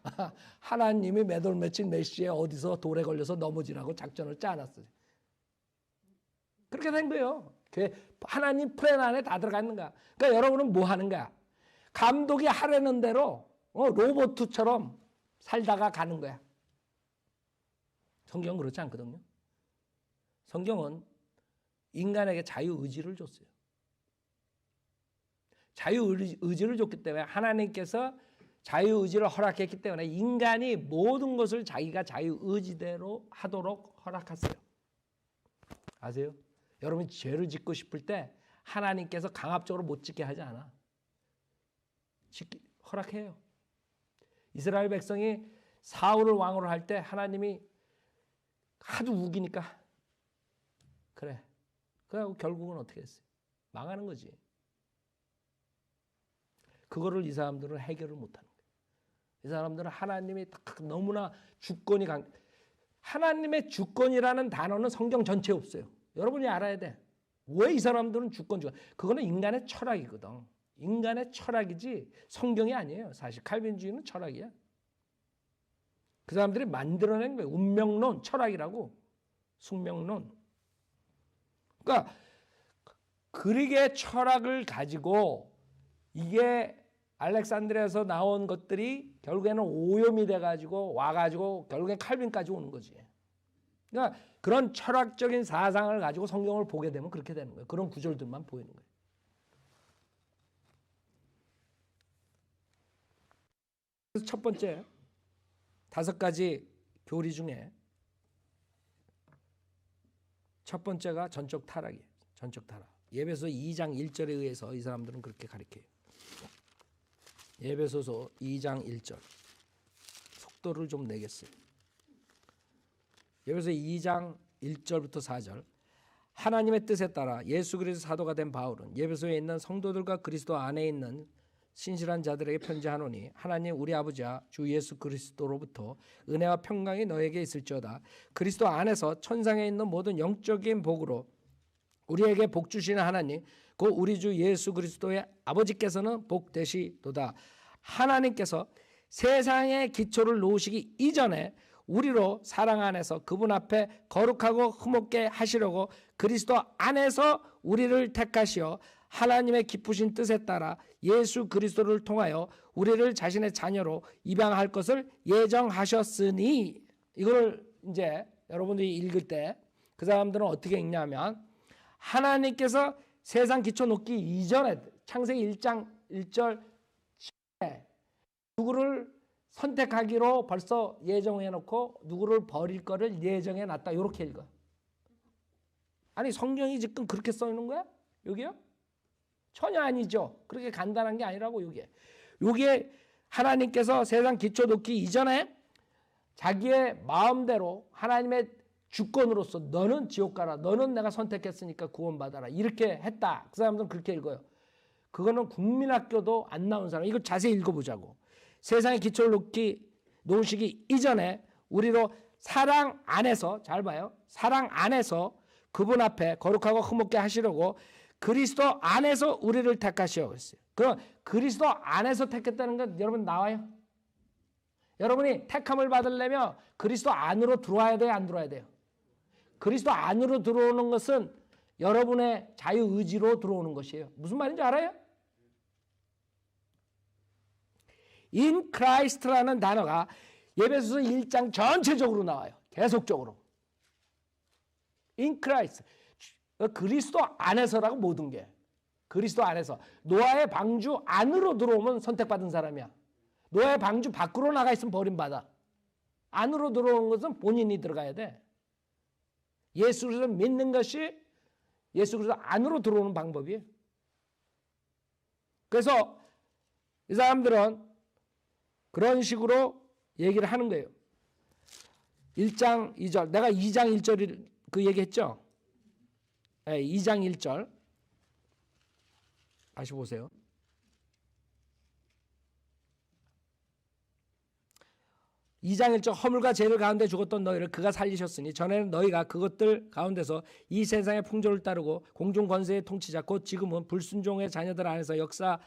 하나님이 몇 월 며칠 몇 시에 어디서 돌에 걸려서 넘어지라고 작전을 짜놨어요. 그렇게 된 거예요. 하나님 플랜 안에 다 들어가 있는 거야. 그러니까 여러분은 뭐 하는 거야? 감독이 하라는 대로 로봇처럼 살다가 가는 거야. 성경은 그렇지 않거든요. 성경은 인간에게 자유의지를 줬어요. 자유의지를 줬기 때문에 하나님께서 자유의지를 허락했기 때문에 인간이 모든 것을 자기가 자유의지대로 하도록 허락했어요. 아세요? 여러분이 죄를 짓고 싶을 때 하나님께서 강압적으로 못 짓게 하지 않아. 허락해요. 이스라엘 백성이 사울을 왕으로 할 때 하나님이 하도 우기니까 그래. 그래갖고 결국은 어떻게 했어요? 망하는 거지. 그거를 이 사람들은 해결을 못하는 거예요. 이 사람들은 하나님이 너무나 주권이 하나님의 주권이라는 단어는 성경 전체에 없어요. 여러분이 알아야 돼. 왜 이 사람들은 주권? 그거는 인간의 철학이거든. 인간의 철학이지 성경이 아니에요. 사실 칼빈주의는 철학이야. 그 사람들이 만들어낸 거예요. 운명론, 철학이라고. 숙명론. 그러니까 그릭의 철학을 가지고 이게 알렉산드리아에서 나온 것들이 결국에는 오염이 돼가지고 와가지고 결국엔 칼빈까지 오는 거지. 그러니까 그런 철학적인 사상을 가지고 성경을 보게 되면 그렇게 되는 거예요. 그런 구절들만 보이는 거예요. 그래서 첫 번째 5가지 교리 중에 첫 번째가 전적 타락이에요. 전적 타락. 예배소 2장 1절에 의해서 이 사람들은 그렇게 가르쳐요. 예배소서 2장 1절. 속도를 좀 내겠어요. 예배소 2장 1절부터 4절. 하나님의 뜻에 따라 예수 그리스도 사도가 된 바울은 예배소에 있는 성도들과 그리스도 안에 있는 신실한 자들에게 편지하노니 하나님 우리 아버지와 주 예수 그리스도로부터 은혜와 평강이 너에게 있을지어다. 그리스도 안에서 천상에 있는 모든 영적인 복으로 우리에게 복 주시는 하나님 곧 우리 주 예수 그리스도의 아버지께서는 복 되시도다. 하나님께서 세상의 기초를 놓으시기 이전에 우리로 사랑 안에서 그분 앞에 거룩하고 흠없게 하시려고 그리스도 안에서 우리를 택하시어 하나님의 기쁘신 뜻에 따라 예수 그리스도를 통하여 우리를 자신의 자녀로 입양할 것을 예정하셨으니, 이걸 이제 여러분들이 읽을 때 그 사람들은 어떻게 읽냐면 하나님께서 세상 기초 놓기 이전에 창세기 1장 1절 누구를 선택하기로 벌써 예정해 놓고 누구를 버릴 거를 예정해 놨다. 이렇게 읽어. 아니 성경이 지금 그렇게 써 있는 거야? 여기요? 전혀 아니죠. 그렇게 간단한 게 아니라고. 요게 하나님께서 세상 기초 놓기 이전에 자기의 마음대로 하나님의 주권으로서 너는 지옥 가라. 너는 내가 선택했으니까 구원받아라. 이렇게 했다. 그 사람들은 그렇게 읽어요. 그거는 국민학교도 안 나온 사람. 이거 자세히 읽어보자고. 세상의 기초를 놓으시기 이전에 우리로 사랑 안에서, 잘 봐요. 사랑 안에서 그분 앞에 거룩하고 흠없게 하시려고 그리스도 안에서 우리를 택하시오 그랬어요. 그럼 그리스도 안에서 택했다는 건 여러분 나와요? 여러분이 택함을 받으려면 그리스도 안으로 들어와야 돼요? 안 들어와야 돼요? 그리스도 안으로 들어오는 것은 여러분의 자유의지로 들어오는 것이에요. 무슨 말인지 알아요? In Christ라는 단어가 예배소서 1장 전체적으로 나와요. 계속적으로. In Christ. 그리스도 안에서라고 모든 게. 그리스도 안에서. 노아의 방주 안으로 들어오면 선택받은 사람이야. 노아의 방주 밖으로 나가 있으면 버림받아. 안으로 들어오는 것은 본인이 들어가야 돼. 예수 그리스도 믿는 것이 예수 그리스도 안으로 들어오는 방법이에요. 그래서 이 사람들은 그런 식으로 얘기를 하는 거예요. 1장 2절. 내가 2장 1절 그 얘기했죠? 네, 2장 1절. 다시 보세요. 이 장 1절. 허물과 죄를 가운데 죽었던 너희를 그가 살리셨으니 전에는 너희가 그것들 가운데서 이 세상의 풍조를 따르고 공중 권세의 통치자 곧 지금은 불순종의 자녀들 안에서 역사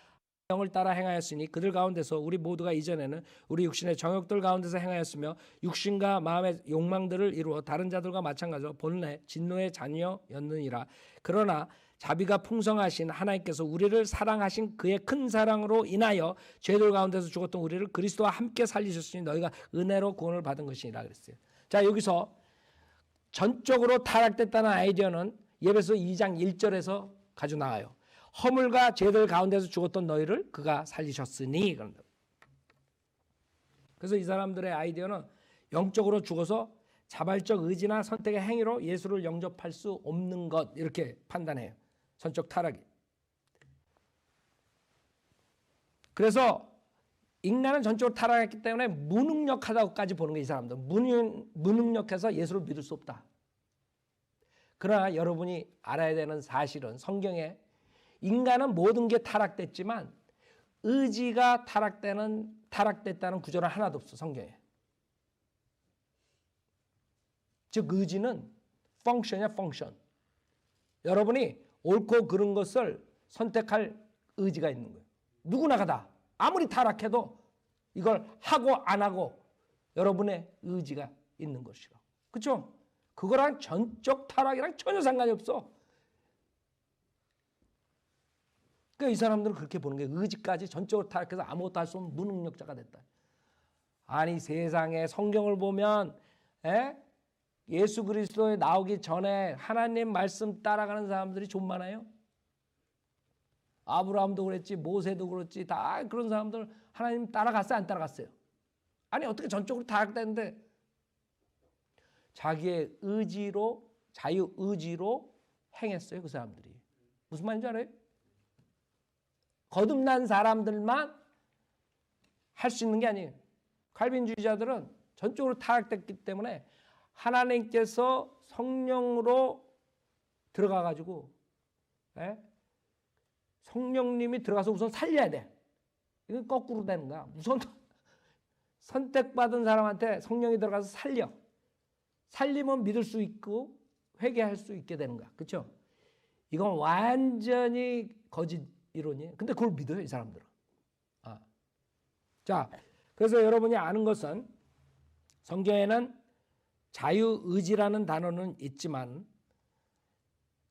영을 따라 행하였으니 그들 가운데서 우리 모두가 이전에는 우리 육신의 정욕들 가운데서 행하였으며 육신과 마음의 욕망들을 이루어 다른 자들과 마찬가지로 본래 진노의 자녀였느니라. 그러나 자비가 풍성하신 하나님께서 우리를 사랑하신 그의 큰 사랑으로 인하여 죄들 가운데서 죽었던 우리를 그리스도와 함께 살리셨으니 너희가 은혜로 구원을 받은 것이니라 그랬어요. 자, 여기서 전적으로 타락됐다는 아이디어는 예배소 2장 1절에서 가져 나와요. 허물과 죄들 가운데서 죽었던 너희를 그가 살리셨으니. 그래서 이 사람들의 아이디어는 영적으로 죽어서 자발적 의지나 선택의 행위로 예수를 영접할 수 없는 것, 이렇게 판단해요. 전적 타락이. 그래서 인간은 전적으로 타락했기 때문에 무능력하다고까지 보는 거예요. 이 사람들 무능력해서 예수를 믿을 수 없다. 그러나 여러분이 알아야 되는 사실은 성경에 인간은 모든 게 타락됐지만 의지가 타락됐다는 구절은 하나도 없어. 성경에. 즉 의지는 펑션이야, 펑션. 여러분이 옳고 그른 것을 선택할 의지가 있는 거예요. 누구나가 다 아무리 타락해도 이걸 하고 안 하고 여러분의 의지가 있는 것이라. 그렇죠? 그거랑 전적 타락이랑 전혀 상관이 없어. 그러니까 이 사람들은 그렇게 보는 게 의지까지 전적으로 타락해서 아무것도 할 수 없는 무능력자가 됐다. 아니 세상에 성경을 보면 예수 그리스도에 나오기 전에 하나님 말씀 따라가는 사람들이 좀 많아요. 아브라함도 그랬지, 모세도 그렇지, 다 그런 사람들 하나님 따라갔어요, 안 따라갔어요? 아니 어떻게 전적으로 타락되는데 자기의 의지로, 자유 의지로 행했어요, 그 사람들이. 무슨 말인지 알아요? 거듭난 사람들만 할 수 있는 게 아니에요. 칼빈주의자들은 전적으로 타락됐기 때문에 하나님께서 성령으로 들어가가지고 성령님이 들어가서 우선 살려야 돼. 이건 거꾸로 되는 거야. 우선 선택받은 사람한테 성령이 들어가서 살려. 살리면 믿을 수 있고 회개할 수 있게 되는 거야. 그렇죠? 이건 완전히 거짓 이론이에요. 근데 그걸 믿어요, 이 사람들은. 자, 그래서 여러분이 아는 것은 성경에는 자유의지라는 단어는 있지만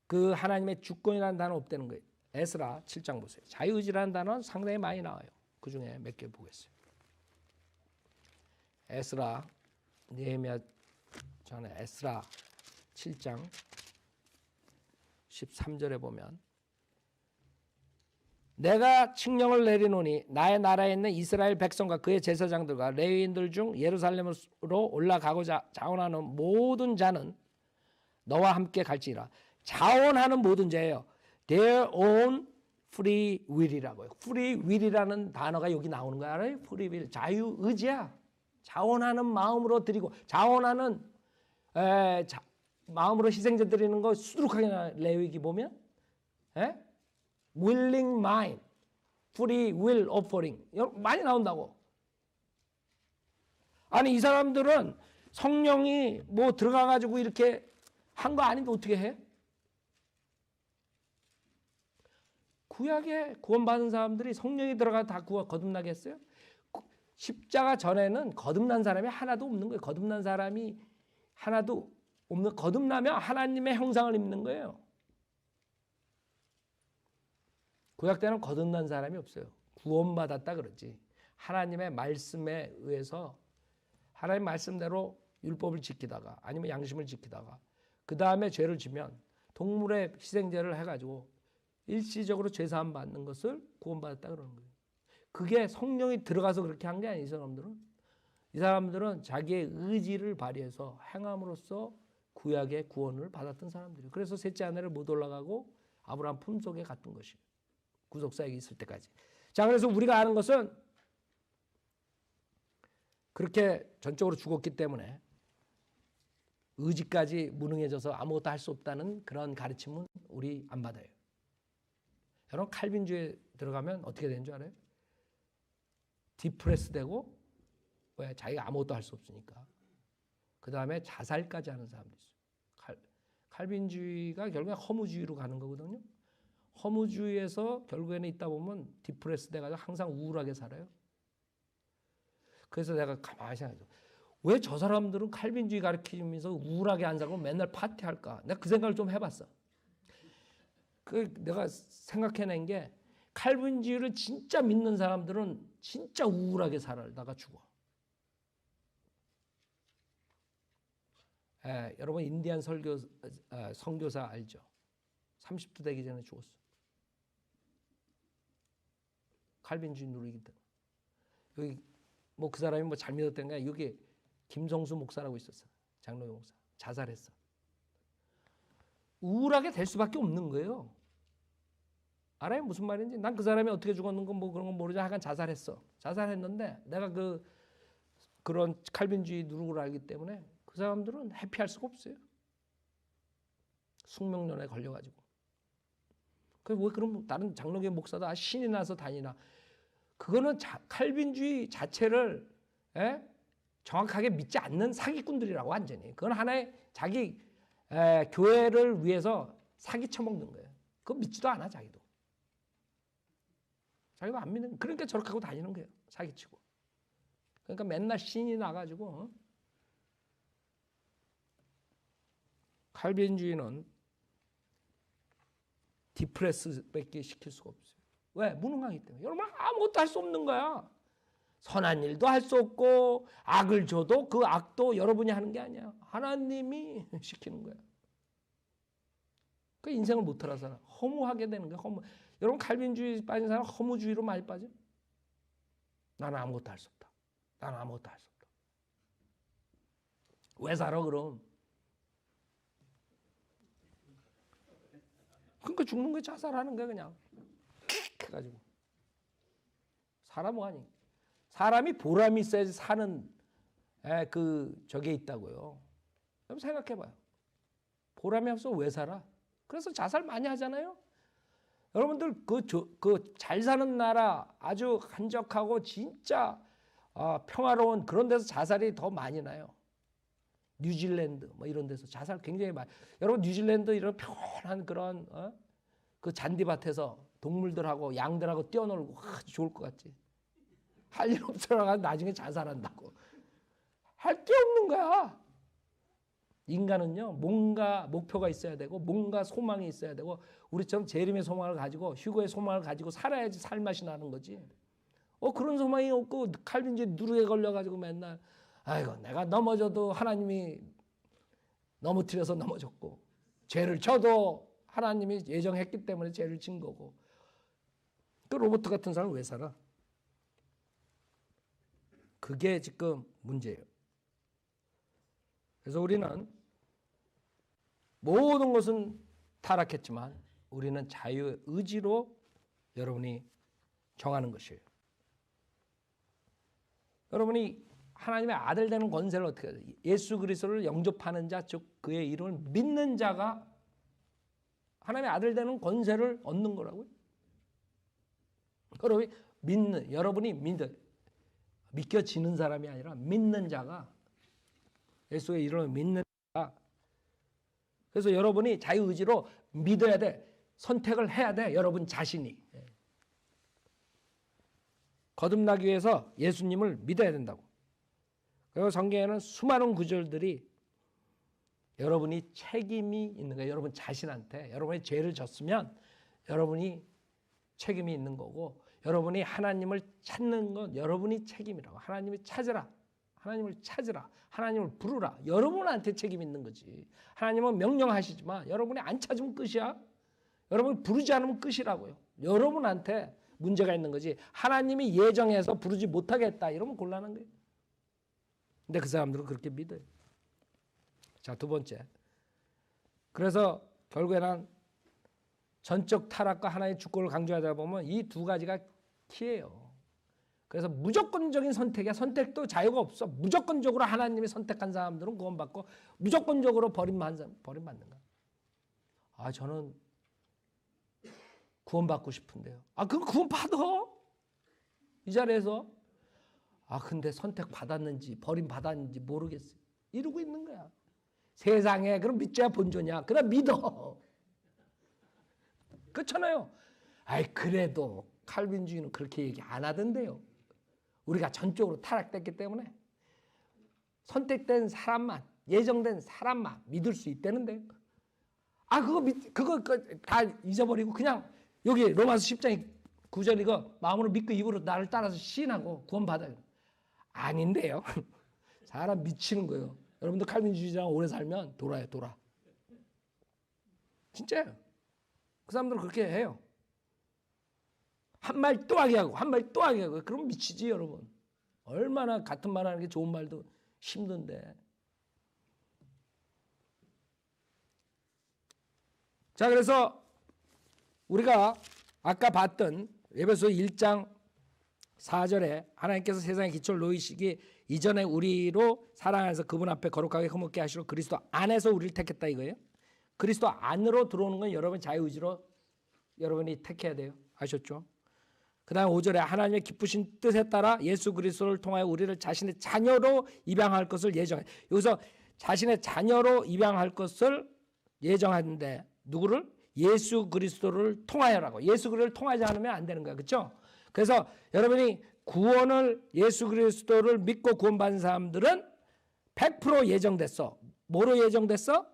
그 하나님의 주권이라는 단어 없다는 거예요. 에스라 7장 보세요. 자유의지라는 단어는 상당히 많이 나와요. 그 중에 몇 개 보겠어요. 에스라, 느헤미야 전에 에스라 7장 13절에 보면 내가 칙령을 내리노니 나의 나라에 있는 이스라엘 백성과 그의 제사장들과 레위인들 중 예루살렘으로 올라가고자 자원하는 모든 자는 너와 함께 갈지니라. 자원하는 모든 자예요. Their own free will이라고요. free will이라는 단어가 여기 나오는 거 알아요? free will, 자유의지야. 자원하는 마음으로 드리고 자원하는 마음으로 희생제 드리는 거 수두룩하게 레위기 보면 willing mind, free will offering 많이 나온다고. 아니 이 사람들은 성령이 뭐 들어가가지고 이렇게 한 거 아닌데 어떻게 해? 구약에 구원받은 사람들이 성령이 들어가 다 거듭나게 했어요? 십자가 전에는 거듭난 사람이 하나도 없는 거예요. 거듭난 사람이 하나도 없는, 거듭나면 하나님의 형상을 입는 거예요. 구약 때는 거듭난 사람이 없어요. 구원받았다 그러지. 하나님의 말씀에 의해서 하나님 말씀대로 율법을 지키다가 아니면 양심을 지키다가 그 다음에 죄를 지면 동물의 희생제를 해가지고 일시적으로 죄사함 받는 것을 구원받았다 그러는 거예요. 그게 성령이 들어가서 그렇게 한 게 아니에요. 이 사람들은 자기의 의지를 발휘해서 행함으로써 구약의 구원을 받았던 사람들이에요. 그래서 셋째 아내를 못 올라가고 아브라함 품속에 갔던 것이에요. 구속사역이 있을 때까지. 자, 그래서 우리가 아는 것은 그렇게 전적으로 죽었기 때문에 의지까지 무능해져서 아무것도 할 수 없다는 그런 가르침은 우리 안 받아요. 여러분 칼빈주의에 들어가면 어떻게 되는 줄 알아요? 디프레스 되고 왜? 자기가 아무것도 할 수 없으니까. 그 다음에 자살까지 하는 사람도 있어요. 칼빈주의가 결국에 허무주의로 가는 거거든요. 허무주의에서 결국에는 있다 보면 디프레스 돼가지고 항상 우울하게 살아요. 그래서 내가 가만히 생각해서 왜 저 사람들은 칼빈주의 가르치면서 우울하게 안 살고 맨날 파티할까? 내가 그 생각을 좀 해봤어. 내가 생각해낸 게 칼빈주의를 진짜 믿는 사람들은 진짜 우울하게 살다가 죽어. 여러분 인디안 선교사 알죠? 30도 되기 전에 죽었어. 칼빈주의 누리기 때문에. 여기 뭐 그 사람이 뭐 잘 믿었던 게 여기 김성수 목사라고 있었어. 장로교 목사. 자살했어. 우울하게 될 수밖에 없는 거예요. 알아요? 무슨 말인지? 난 그 사람이 어떻게 죽었는 건 뭐 그런 건 모르지. 하여간 자살했어. 자살했는데 내가 그런 칼빈주의 누룩을 알기 때문에 그 사람들은 해피할 수가 없어요. 숙명론에 걸려가지고. 왜 그럼 다른 장로교 목사도 신이 나서 다니나? 그거는 칼빈주의 자체를 정확하게 믿지 않는 사기꾼들이라고 완전히. 그건 하나의 자기 교회를 위해서 사기 쳐먹는 거예요. 그거 믿지도 않아 자기도. 자기도 안 믿는. 그러니까 저렇게 하고 다니는 거예요. 사기치고. 그러니까 맨날 신이 나가지고 칼빈주의는 디프레스밖에 시킬 수가 없어요. 왜? 무능하기 때문에. 여러분 아무것도 할 수 없는 거야. 선한 일도 할 수 없고 악을 줘도 그 악도 여러분이 하는 게 아니야. 하나님이 시키는 거야. 그 인생을 못 살아서 허무하게 되는 거야. 허무. 여러분 칼빈주의 빠진 사람 허무주의로 많이 빠져. 나는 아무것도 할 수 없다. 나는 아무것도 할 수 없다. 왜 살아 그럼? 그러니까 죽는 거야. 자살하는 거야 그냥. 해가지고. 사람 뭐하니? 사람이 보람이 있어야지 사는 저게 있다고요. 여러분 생각해봐요. 보람이 없어 왜 살아? 그래서 자살 많이 하잖아요. 여러분들 그 잘 사는 나라 아주 한적하고 진짜 평화로운 그런 데서 자살이 더 많이 나요. 뉴질랜드 뭐 이런 데서 자살 굉장히 많이. 여러분 뉴질랜드 이런 평온한 그런 그 잔디밭에서 동물들하고 양들하고 뛰어놀고 아주 좋을 것 같지. 할 일 없어가 나중에 자살한다고. 할 게 없는 거야. 인간은요 뭔가 목표가 있어야 되고 뭔가 소망이 있어야 되고 우리처럼 재림의 소망을 가지고 휴거의 소망을 가지고 살아야지 살맛이 나는 거지. 그런 소망이 없고 칼빈주의 누르게 걸려가지고 맨날 아이고 내가 넘어져도 하나님이 넘어뜨려서 넘어졌고 죄를 져도 하나님이 예정했기 때문에 죄를 진 거고. 그 로봇 같은 사람은 왜 살아? 그게 지금 문제예요. 그래서 우리는 모든 것은 타락했지만 우리는 자유의 의지로 여러분이 정하는 것이에요. 여러분이 하나님의 아들 되는 권세를 어떻게 해요? 예수 그리스도를 영접하는 자, 즉 그의 이름을 믿는 자가 하나님의 아들 되는 권세를 얻는 거라고요. 여러분이 믿겨지는 사람이 아니라 믿는 자가 예수의 이름을 믿는 자가. 그래서 여러분이 자유의지로 믿어야 돼. 선택을 해야 돼. 여러분 자신이. 거듭나기 위해서 예수님을 믿어야 된다고. 그리고 성경에는 수많은 구절들이 여러분이 책임이 있는 거예요. 여러분 자신한테. 여러분이 죄를 졌으면 여러분이 책임이 있는 거고 여러분이 하나님을 찾는 건 여러분이 책임이라고. 하나님을 찾으라. 하나님을 찾으라. 하나님을 부르라. 여러분한테 책임이 있는 거지. 하나님은 명령하시지만 여러분이 안 찾으면 끝이야. 여러분이 부르지 않으면 끝이라고요. 여러분한테 문제가 있는 거지. 하나님이 예정해서 부르지 못하게 했다. 이러면 곤란한 거예요. 근데 그 사람들은 그렇게 믿어요. 자, 두 번째. 그래서 결국에는 전적 타락과 하나의 주권을 강조하다 보면 이 두 가지가 키예요. 그래서 무조건적인 선택이야. 선택도 자유가 없어. 무조건적으로 하나님이 선택한 사람들은 구원받고 무조건적으로 버림받는 사람 버림받는 거야. 저는 구원받고 싶은데요. 그럼 구원받아. 이 자리에서. 근데 선택받았는지 버림받았는지 모르겠어요. 이러고 있는 거야. 세상에 그럼 믿자야 본전이야. 그럼 믿어. 그렇잖아요. 그래도 칼빈주의는 그렇게 얘기 안 하던데요. 우리가 전적으로 타락됐기 때문에 선택된 사람만, 예정된 사람만 믿을 수 있다는데. 그거 다 잊어버리고 그냥 여기 로마서 10장 9절 이거 마음으로 믿고 입으로 나를 따라서 시인하고 구원받아요. 아닌데요. 사람 미치는 거예요. 여러분들 칼빈주의자랑 오래 살면 돌아요. 돌아. 진짜예요. 그 사람들은 그렇게 해요. 한 말 또 하게 하고 한 말 또 하게 하고. 그럼 미치지 여러분. 얼마나 같은 말 하는 게 좋은 말도 힘든데. 자, 그래서 우리가 아까 봤던 에베소 1장 4절에 하나님께서 세상의 기초를 놓이시기 이전에 우리로 사랑해서 그분 앞에 거룩하게 흠없게 하시러 그리스도 안에서 우리를 택했다 이거예요. 그리스도 안으로 들어오는 건 여러분 자유의지로 여러분이 택해야 돼요. 아셨죠? 그 그다음 5절에 하나님의 기쁘신 뜻에 따라 예수 그리스도를 통하여 우리를 자신의 자녀로 입양할 것을 예정해. 여기서 자신의 자녀로 입양할 것을 예정하는데 누구를? 예수 그리스도를 통하여라고. 예수 그리스도를 통하지 않으면 안 되는 거야. 그렇죠? 그래서 여러분이 구원을 예수 그리스도를 믿고 구원받은 사람들은 100% 예정됐어. 뭐로 예정됐어?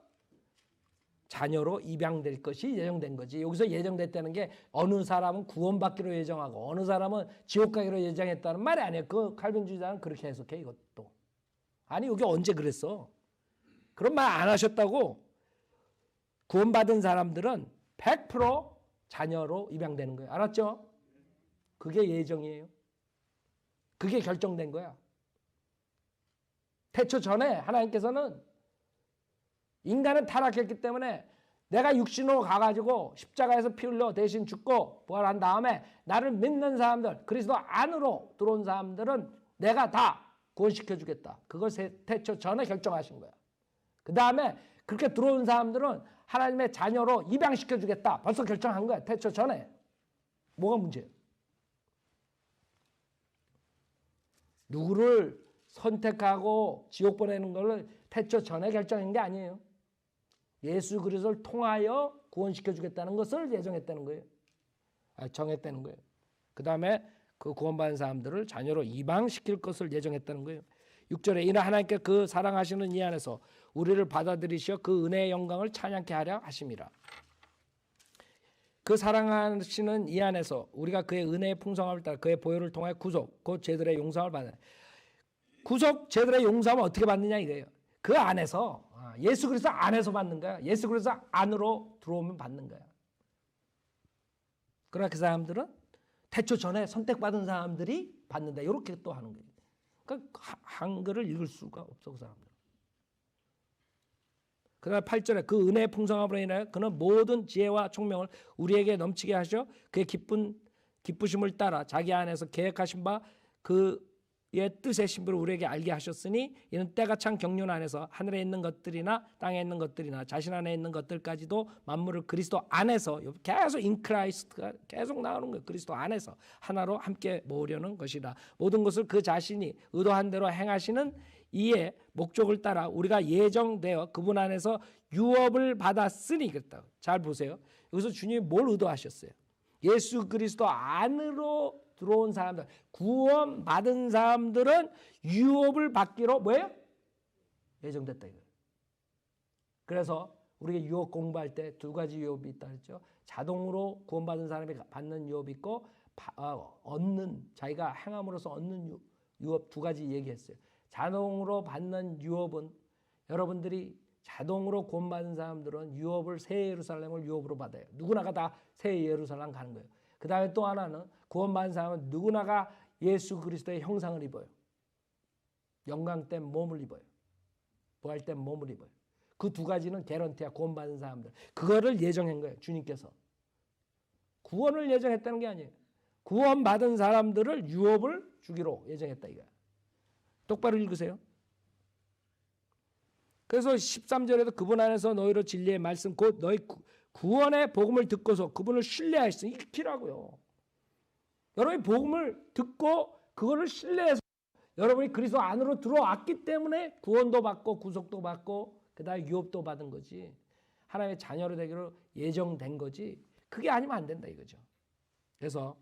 자녀로 입양될 것이 예정된 거지. 여기서 예정됐다는 게 어느 사람은 구원받기로 예정하고 어느 사람은 지옥 가기로 예정했다는 말이 아니에요. 그 칼빈주의자는 그렇게 해석해 이것도. 아니 여기 언제 그랬어? 그런 말 안 하셨다고. 구원받은 사람들은 100% 자녀로 입양되는 거예요. 알았죠? 그게 예정이에요. 그게 결정된 거야. 태초 전에 하나님께서는 인간은 타락했기 때문에 내가 육신으로 가가지고 십자가에서 피 흘려 대신 죽고 부활한 다음에 나를 믿는 사람들, 그리스도 안으로 들어온 사람들은 내가 다 구원시켜 주겠다. 그걸 태초 전에 결정하신 거야. 그 다음에 그렇게 들어온 사람들은 하나님의 자녀로 입양시켜 주겠다. 벌써 결정한 거야. 태초 전에. 뭐가 문제예요? 누구를 선택하고 지옥 보내는 걸 태초 전에 결정한 게 아니에요. 예수 그리스도를 통하여 구원시켜 주겠다는 것을 예정했다는 거예요. 정했다는 거예요. 그 다음에 그 구원받은 사람들을 자녀로 입양시킬 것을 예정했다는 거예요. 6절에 이는 하나님께 그 사랑하시는 이 안에서 우리를 받아들이시어 그 은혜의 영광을 찬양케 하려 하심이라. 그 사랑하시는 이 안에서 우리가 그의 은혜의 풍성함을 따라 그의 보혈을 통하여 구속, 곧 죄들의 용서를 받아요. 구속, 죄들의 용서함을 어떻게 받느냐 이거예요. 그 안에서 예수 그리스도 안에서 받는 거야. 예수 그리스도 안으로 들어오면 받는 거야. 그러나 그 사람들은 태초 전에 선택받은 사람들이 받는다. 이렇게 또 하는 거예요. 그러니까 한글을 읽을 수가 없어 그 사람들. 그다음 8절에 그 은혜의 풍성함으로 인하여 그는 모든 지혜와 총명을 우리에게 넘치게 하셔 그의 기쁘심을 따라 자기 안에서 계획하신 바 그의 뜻의 신부를 우리에게 알게 하셨으니 이는 때가 찬 경륜 안에서 하늘에 있는 것들이나 땅에 있는 것들이나 자신 안에 있는 것들까지도 만물을 그리스도 안에서 계속 인크라이스트가 계속 나오는 거예요. 그리스도 안에서 하나로 함께 모으려는 것이라. 모든 것을 그 자신이 의도한 대로 행하시는 이의 목적을 따라 우리가 예정되어 그분 안에서 유업을 받았으니 그랬다. 잘 보세요. 여기서 주님이 뭘 의도하셨어요? 예수 그리스도 안으로 들어온 사람들, 구원 받은 사람들은 유업을 받기로 뭐예요? 예정됐다 이거예요. 그래서 우리가 유업 공부할 때 두 가지 유업이 있다 그랬죠. 자동으로 구원받은 사람이 받는 유업이 있고 얻는 자기가 행함으로써 얻는 유업 두 가지 얘기했어요. 자동으로 받는 유업은 여러분들이 자동으로 구원받은 사람들은 유업을 새 예루살렘을 유업으로 받아요. 누구나가 다 새 예루살렘 가는 거예요. 그 다음에 또 하나는 구원받은 사람은 누구나가 예수 그리스도의 형상을 입어요. 영광된 몸을 입어요. 부활된 몸을 입어요. 그 두 가지는 개런티야. 구원받은 사람들. 그거를 예정한 거예요. 주님께서. 구원을 예정했다는 게 아니에요. 구원받은 사람들을 유업을 주기로 예정했다 이거야. 똑바로 읽으세요. 그래서 13절에도 그분 안에서 너희로 진리의 말씀 곧 너희 구원의 복음을 듣고서 그분을 신뢰하였으니 이게 필요하고요. 여러분이 복음을 듣고 그거를 신뢰해서 여러분이 그리스도 안으로 들어왔기 때문에 구원도 받고 구속도 받고 그다음에 유업도 받은 거지. 하나님의 자녀로 되기로 예정된 거지. 그게 아니면 안 된다 이거죠. 그래서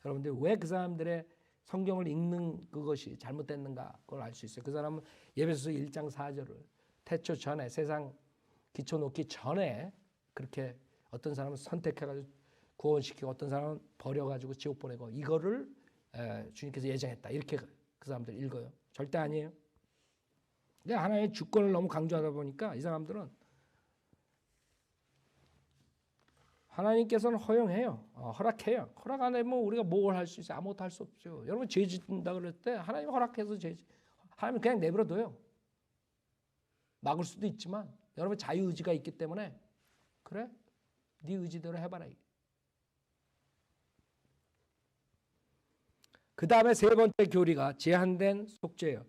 여러분들 왜 그 사람들의 성경을 읽는 그것이 잘못됐는가 그걸 알 수 있어요. 그 사람은 에베소서 1장 4절을 태초 전에 세상 기초 놓기 전에 그렇게 어떤 사람은 선택해가지고 구원시키고 어떤 사람은 버려가지고 지옥 보내고 이거를 주님께서 예정했다 이렇게 그 사람들 읽어요. 절대 아니에요. 근데 하나님의 주권을 너무 강조하다 보니까 이 사람들은 하나님께서는 허용해요. 허락해요. 허락 안 하면 우리가 뭘 할 수 있어요? 아무것도 할 수 없죠. 여러분 죄 짓는다 그럴 때 하나님 허락해서 하나님 그냥 내버려둬요. 막을 수도 있지만 여러분 자유의지가 있기 때문에 그래? 네 의지대로 해봐라. 그 다음에 세 번째 교리가 제한된 속죄예요.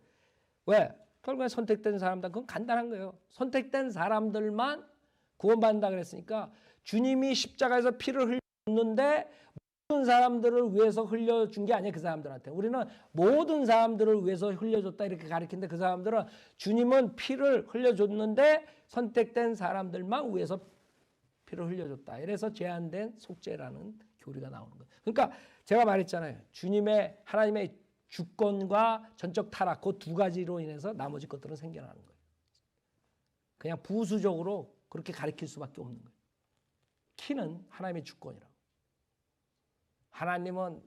왜? 결국에 선택된 사람들 그건 간단한 거예요. 선택된 사람들만 구원받는다 그랬으니까 주님이 십자가에서 피를 흘렸는데 모든 사람들을 위해서 흘려준 게 아니에요. 그 사람들한테. 우리는 모든 사람들을 위해서 흘려줬다 이렇게 가르치는데 그 사람들은 주님은 피를 흘려줬는데 선택된 사람들만 위해서 피를 흘려줬다. 이래서 제한된 속죄라는 교리가 나오는 거예요. 그러니까 제가 말했잖아요. 주님의 하나님의 주권과 전적 타락 그 두 가지로 인해서 나머지 것들은 생겨나는 거예요. 그냥 부수적으로 그렇게 가르칠 수밖에 없는 거예요. 키는 하나님의 주권이라고. 하나님은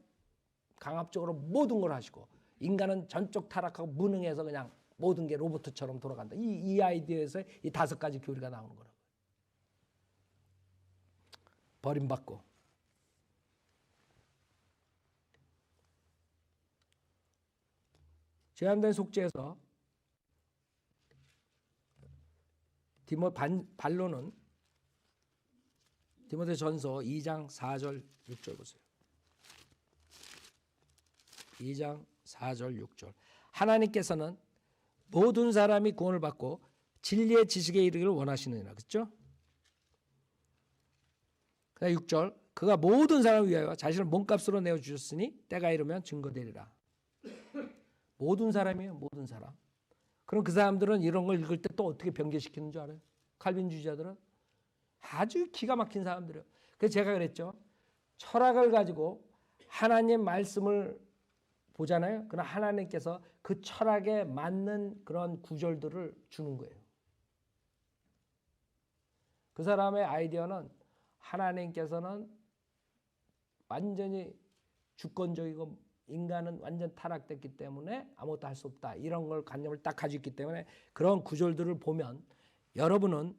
강압적으로 모든 걸 하시고 인간은 전적 타락하고 무능해서 그냥 모든 게 로봇처럼 돌아간다. 이 아이디어에서 이 5가지 교리가 나오는 거라고요. 버림받고 제한된 속죄에서 반론은 디모데전서 2장 4절 6절 보세요. 2장 4절 6절. 하나님께서는 모든 사람이 구원을 받고 진리의 지식에 이르기를 원하시느니라. 그렇죠? 6절. 그가 모든 사람을 위하여 자신을 몸값으로 내어주셨으니 때가 이르면 증거되리라. 모든 사람이에요. 모든 사람. 그럼 그 사람들은 이런 걸 읽을 때 또 어떻게 변개시키는 줄 알아요? 칼빈주의자들은 아주 기가 막힌 사람들이에요. 그래서 제가 그랬죠. 철학을 가지고 하나님 말씀을 보잖아요. 그럼 하나님께서 그 철학에 맞는 그런 구절들을 주는 거예요. 그 사람의 아이디어는 하나님께서는 완전히 주권적이고 인간은 완전 타락됐기 때문에 아무것도 할 수 없다. 이런 걸 관념을 딱 가지고 있기 때문에 그런 구절들을 보면 여러분은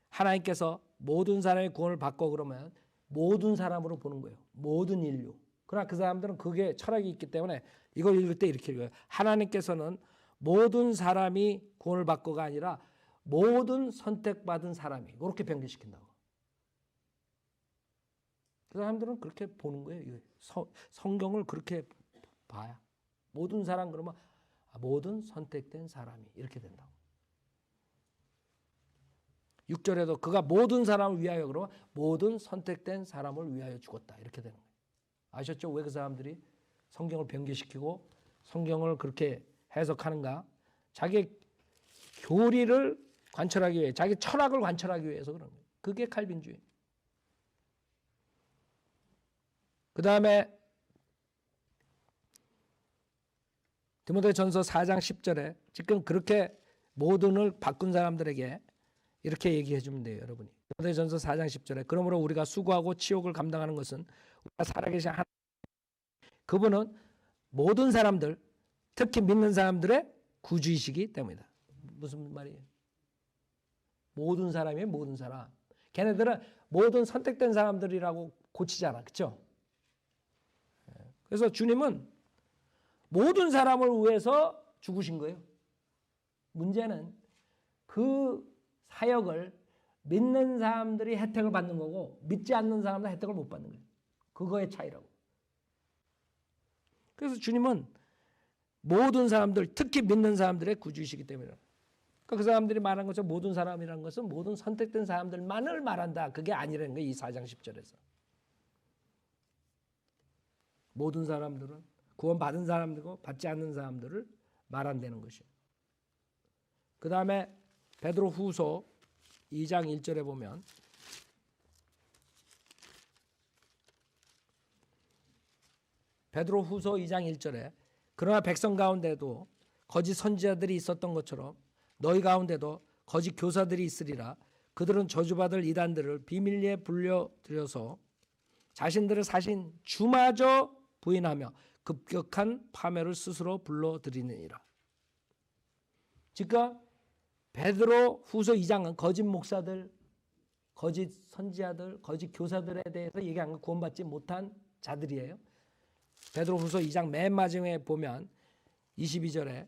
하나님께서 모든 사람의 구원을 받고 그러면 모든 사람으로 보는 거예요. 모든 인류. 그러나 그 사람들은 그게 철학이 있기 때문에 이걸 읽을 때 이렇게 읽어요. 하나님께서는 모든 사람이 구원을 받고가 아니라 모든 선택받은 사람이 그렇게 변개시킨다고. 그 사람들은 그렇게 보는 거예요. 성경을 그렇게 봐야. 모든 사람 그러면 모든 선택된 사람이 이렇게 된다고. 6절에도 그가 모든 사람을 위하여 그러면 모든 선택된 사람을 위하여 죽었다. 이렇게 되는 거예요. 아셨죠? 왜 그 사람들이 성경을 변개시키고 성경을 그렇게 해석하는가? 자기 교리를 관철하기 위해, 자기 철학을 관철하기 위해서 그런 거예요. 그게 칼빈주의. 그 다음에 디모데전서 4장 10절에 지금 그렇게 모든을 바꾼 사람들에게 이렇게 얘기해 주면 돼요, 여러분이. 디모데전서 4장 10절에 그러므로 우리가 수고하고 치욕을 감당하는 것은 우리가 살아계신 하나님, 그분은 모든 사람들, 특히 믿는 사람들의 구주이시기 때문이다. 무슨 말이에요? 모든 사람이에요, 모든 사람. 걔네들은 모든 선택된 사람들이라고 고치잖아, 그렇죠? 그래서 주님은 모든 사람을 위해서 죽으신 거예요. 문제는 그 사역을 믿는 사람들이 혜택을 받는 거고 믿지 않는 사람들은 혜택을 못 받는 거예요. 그거의 차이라고. 그래서 주님은 모든 사람들, 특히 믿는 사람들의 구주이시기 때문에 그러니까 그 사람들이 말한 것처럼 모든 사람이라는 것은 모든 선택된 사람들만을 말한다. 그게 아니라는 거예요. 이 4장 10절에서. 모든 사람들은 구원받은 사람들이고 받지 않는 사람들을 말한다는 것이에요. 그 다음에 베드로 후서 2장 1절에 보면 베드로 후서 2장 1절에 그러나 백성 가운데도 거짓 선지자들이 있었던 것처럼 너희 가운데도 거짓 교사들이 있으리라. 그들은 저주받을 이단들을 비밀리에 불려들여서 자신들을 사신 주마저 부인하며 급격한 파멸을 스스로 불러들이느니라. 지금 베드로 후서 2장은 거짓 목사들, 거짓 선지자들, 거짓 교사들에 대해서 얘기한 건 구원받지 못한 자들이에요. 베드로 후서 2장 맨 마지막에 보면 22절에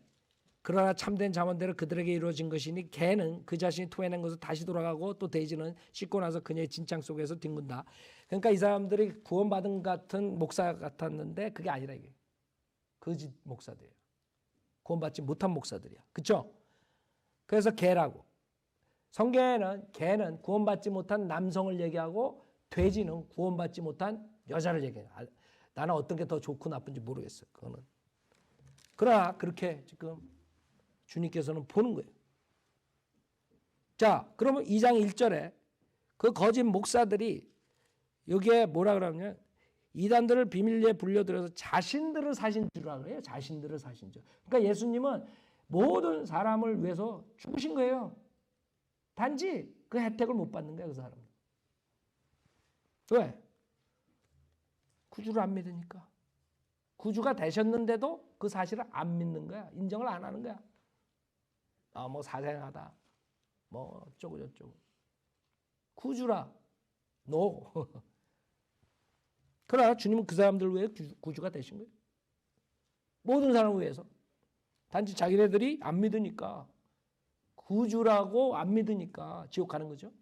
그러나 참된 자원대로 그들에게 이루어진 것이니 걔는 그 자신이 토해낸 것을 다시 돌아가고 또 돼지는 씻고 나서 그녀의 진창 속에서 뒹군다. 그러니까 이 사람들이 구원받은 같은 목사 같았는데 그게 아니라 이게 거짓 목사들이에요. 구원받지 못한 목사들이야. 그렇죠? 그래서 개라고. 성경에는 개는 구원받지 못한 남성을 얘기하고 돼지는 구원받지 못한 여자를 얘기해요. 나는 어떤 게 더 좋고 나쁜지 모르겠어요. 그거는. 그러나 그렇게 지금 주님께서는 보는 거예요. 자, 그러면 2장 1절에 그 거짓 목사들이 여기에 뭐라 그러냐면 이단들을 비밀리에 불려들여서 자신들을 사신 주라 그래요. 자신들을 사신 주. 그러니까 예수님은 모든 사람을 위해서 죽으신 거예요. 단지 그 혜택을 못 받는 거예요. 그 사람은. 왜? 구주를 안 믿으니까. 구주가 되셨는데도 그 사실을 안 믿는 거야. 인정을 안 하는 거야. 뭐 사생하다. 뭐 어쩌고 저쩌고. 구주라. 노. 그러나 주님은 그 사람들 위해 구주가 되신 거예요. 모든 사람을 위해서. 단지 자기네들이 안 믿으니까 구주라고 안 믿으니까 지옥 가는 거죠.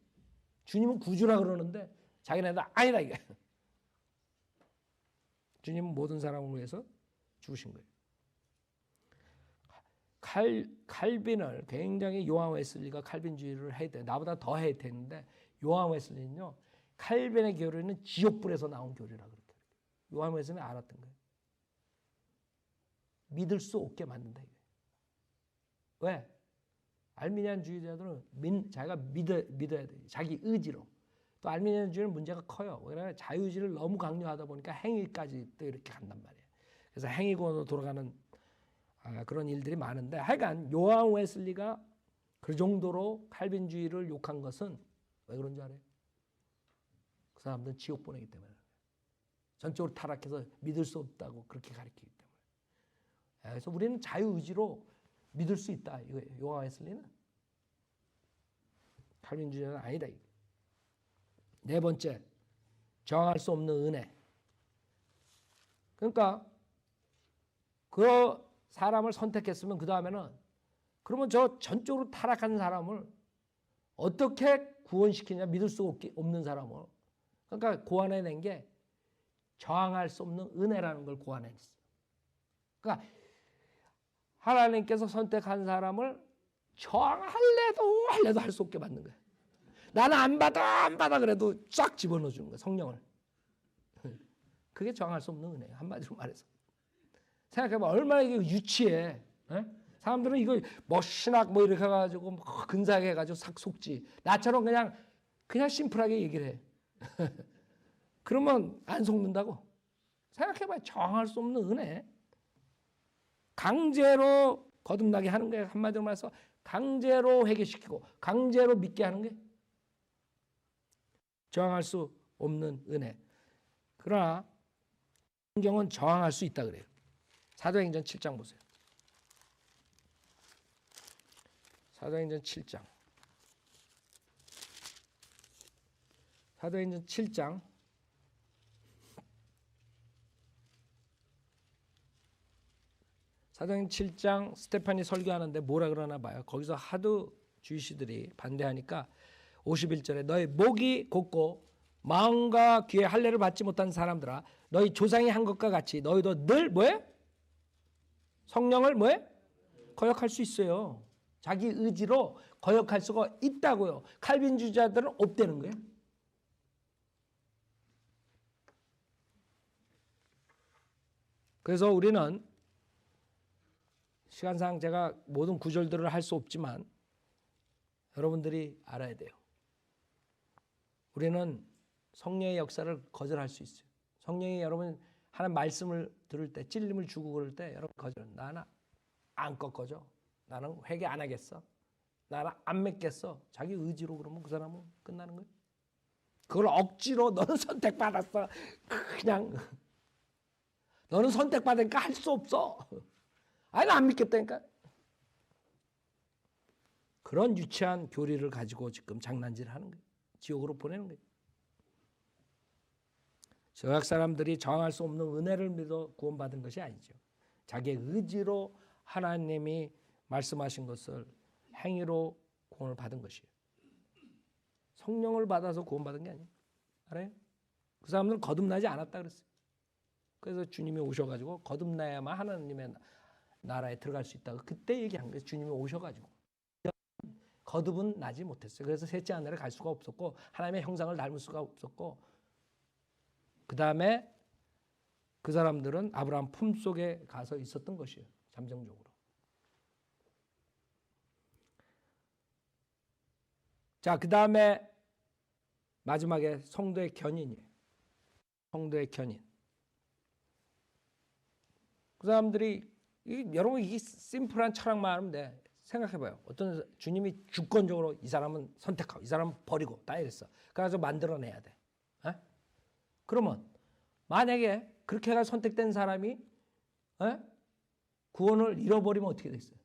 주님은 구주라 그러는데 자기네들 아니다 이게. 주님은 모든 사람을 위해서 죽으신 거예요. 칼빈을 굉장히 요한 웨슬리가 칼빈주의를 해야 돼. 나보다 더 해야 되는데 요한 웨슬리는요. 칼빈의 교리는 지옥불에서 나온 교리라 그렇게. 요한 웨슬리는 알았던 거예요. 믿을 수 없게 만든다 이게. 왜? 알미니안주의자들은 자기가 믿어야 돼. 자기 의지로. 또 알미니안주의는 문제가 커요. 왜냐하면 자유의지를 너무 강요하다 보니까 행위까지 또 이렇게 간단 말이에요. 그래서 행위권으로 돌아가는 그런 일들이 많은데 하여간 요한 웨슬리가 그 정도로 칼빈주의를 욕한 것은 왜 그런 줄 알아요? 그 사람들은 지옥 보내기 때문에. 전적으로 타락해서 믿을 수 없다고 그렇게 가르치기 때문에. 그래서 우리는 자유의지로 믿을 수 있다. 이거예요. 요한 웨슬리는. 칼빈주의는 아니다. 네 번째, 저항할 수 없는 은혜. 그러니까 그 사람을 선택했으면 그 다음에는 그러면 저 전적으로 타락한 사람을 어떻게 구원시키냐 믿을 수 없는 사람을. 그러니까 고안해낸 게 저항할 수 없는 은혜라는 걸 고안해냈어요. 그러니까 하나님께서 선택한 사람을 저항할래도 할 수 없게 만든 거예요. 나는 안 받아 그래도 쫙 집어넣어 주는 거예요. 성령을. 그게 저항할 수 없는 은혜예요. 한마디로 말해서. 생각해봐. 얼마나 이게 유치해. 에? 사람들은 이거 뭐 신학 뭐 이렇게 해가지고 뭐 근사하게 해가지고 싹 속지. 나처럼 그냥 심플하게 얘기를 해. 그러면 안 속는다고. 생각해봐. 저항할 수 없는 은혜. 강제로 거듭나게 하는 거예요. 한마디로 말해서 강제로 회개시키고 강제로 믿게 하는 게 저항할 수 없는 은혜. 그러나 성경은 저항할 수 있다 그래요. 사도행전 7장 보세요. 사도행전 7장. 사도행전 7장. 사도행전 7장 스테판이 설교하는데 뭐라 그러나 봐요. 거기서 하도 주이시들이 반대하니까 51절에 너희 목이 곧고 마음과 귀에 할례를 받지 못한 사람들아 너희 조상이 한 것과 같이 너희도 늘 뭐해? 성령을 뭐해? 거역할 수 있어요. 자기 의지로 거역할 수가 있다고요. 칼빈주의자들은 없다는 거예요. 그래서 우리는 시간상 제가 모든 구절들을 할 수 없지만 여러분들이 알아야 돼요. 우리는 성령의 역사를 거절할 수 있어요. 성령이 여러분 하나님 말씀을 들을 때 찔림을 주고 그럴 때 여러분 거절. 나는 안 꺾어져. 나는 회개 안 하겠어. 나는 안 맺겠어. 자기 의지로 그러면 그 사람은 끝나는 거예요. 그걸 억지로 너는 선택받았어. 그냥 너는 선택받으니까 할 수 없어. 아니 나 안 믿겠다니까. 그런 유치한 교리를 가지고 지금 장난질하는 거예요. 지옥으로 보내는 거예요. 저약 사람들이 저항할 수 없는 은혜를 믿어 구원받은 것이 아니죠. 자기의 의지로 하나님이 말씀하신 것을 행위로 구원을 받은 것이에요. 성령을 받아서 구원받은 게 아니에요. 알아요? 그 사람들은 거듭나지 않았다 그랬어요. 그래서 주님이 오셔가지고 거듭나야만 하나님의 나라에 들어갈 수 있다고 그때 얘기한 거예요. 주님이 오셔가지고. 거듭은 나지 못했어요. 그래서 셋째 하늘에 갈 수가 없었고 하나님의 형상을 닮을 수가 없었고 그 다음에 그 사람들은 아브라함 품속에 가서 있었던 것이에요. 잠정적으로. 자, 그 다음에 마지막에 성도의 견인이에요. 성도의 견인. 그 사람들이 여러분 이 심플한 철학만 하면 돼. 생각해봐요. 어떤 주님이 주권적으로 이 사람은 선택하고 이 사람은 버리고 다 이랬어. 그래서 만들어내야 돼. 에? 그러면 만약에 그렇게 해서 선택된 사람이 구원을 잃어버리면 어떻게 됐어요?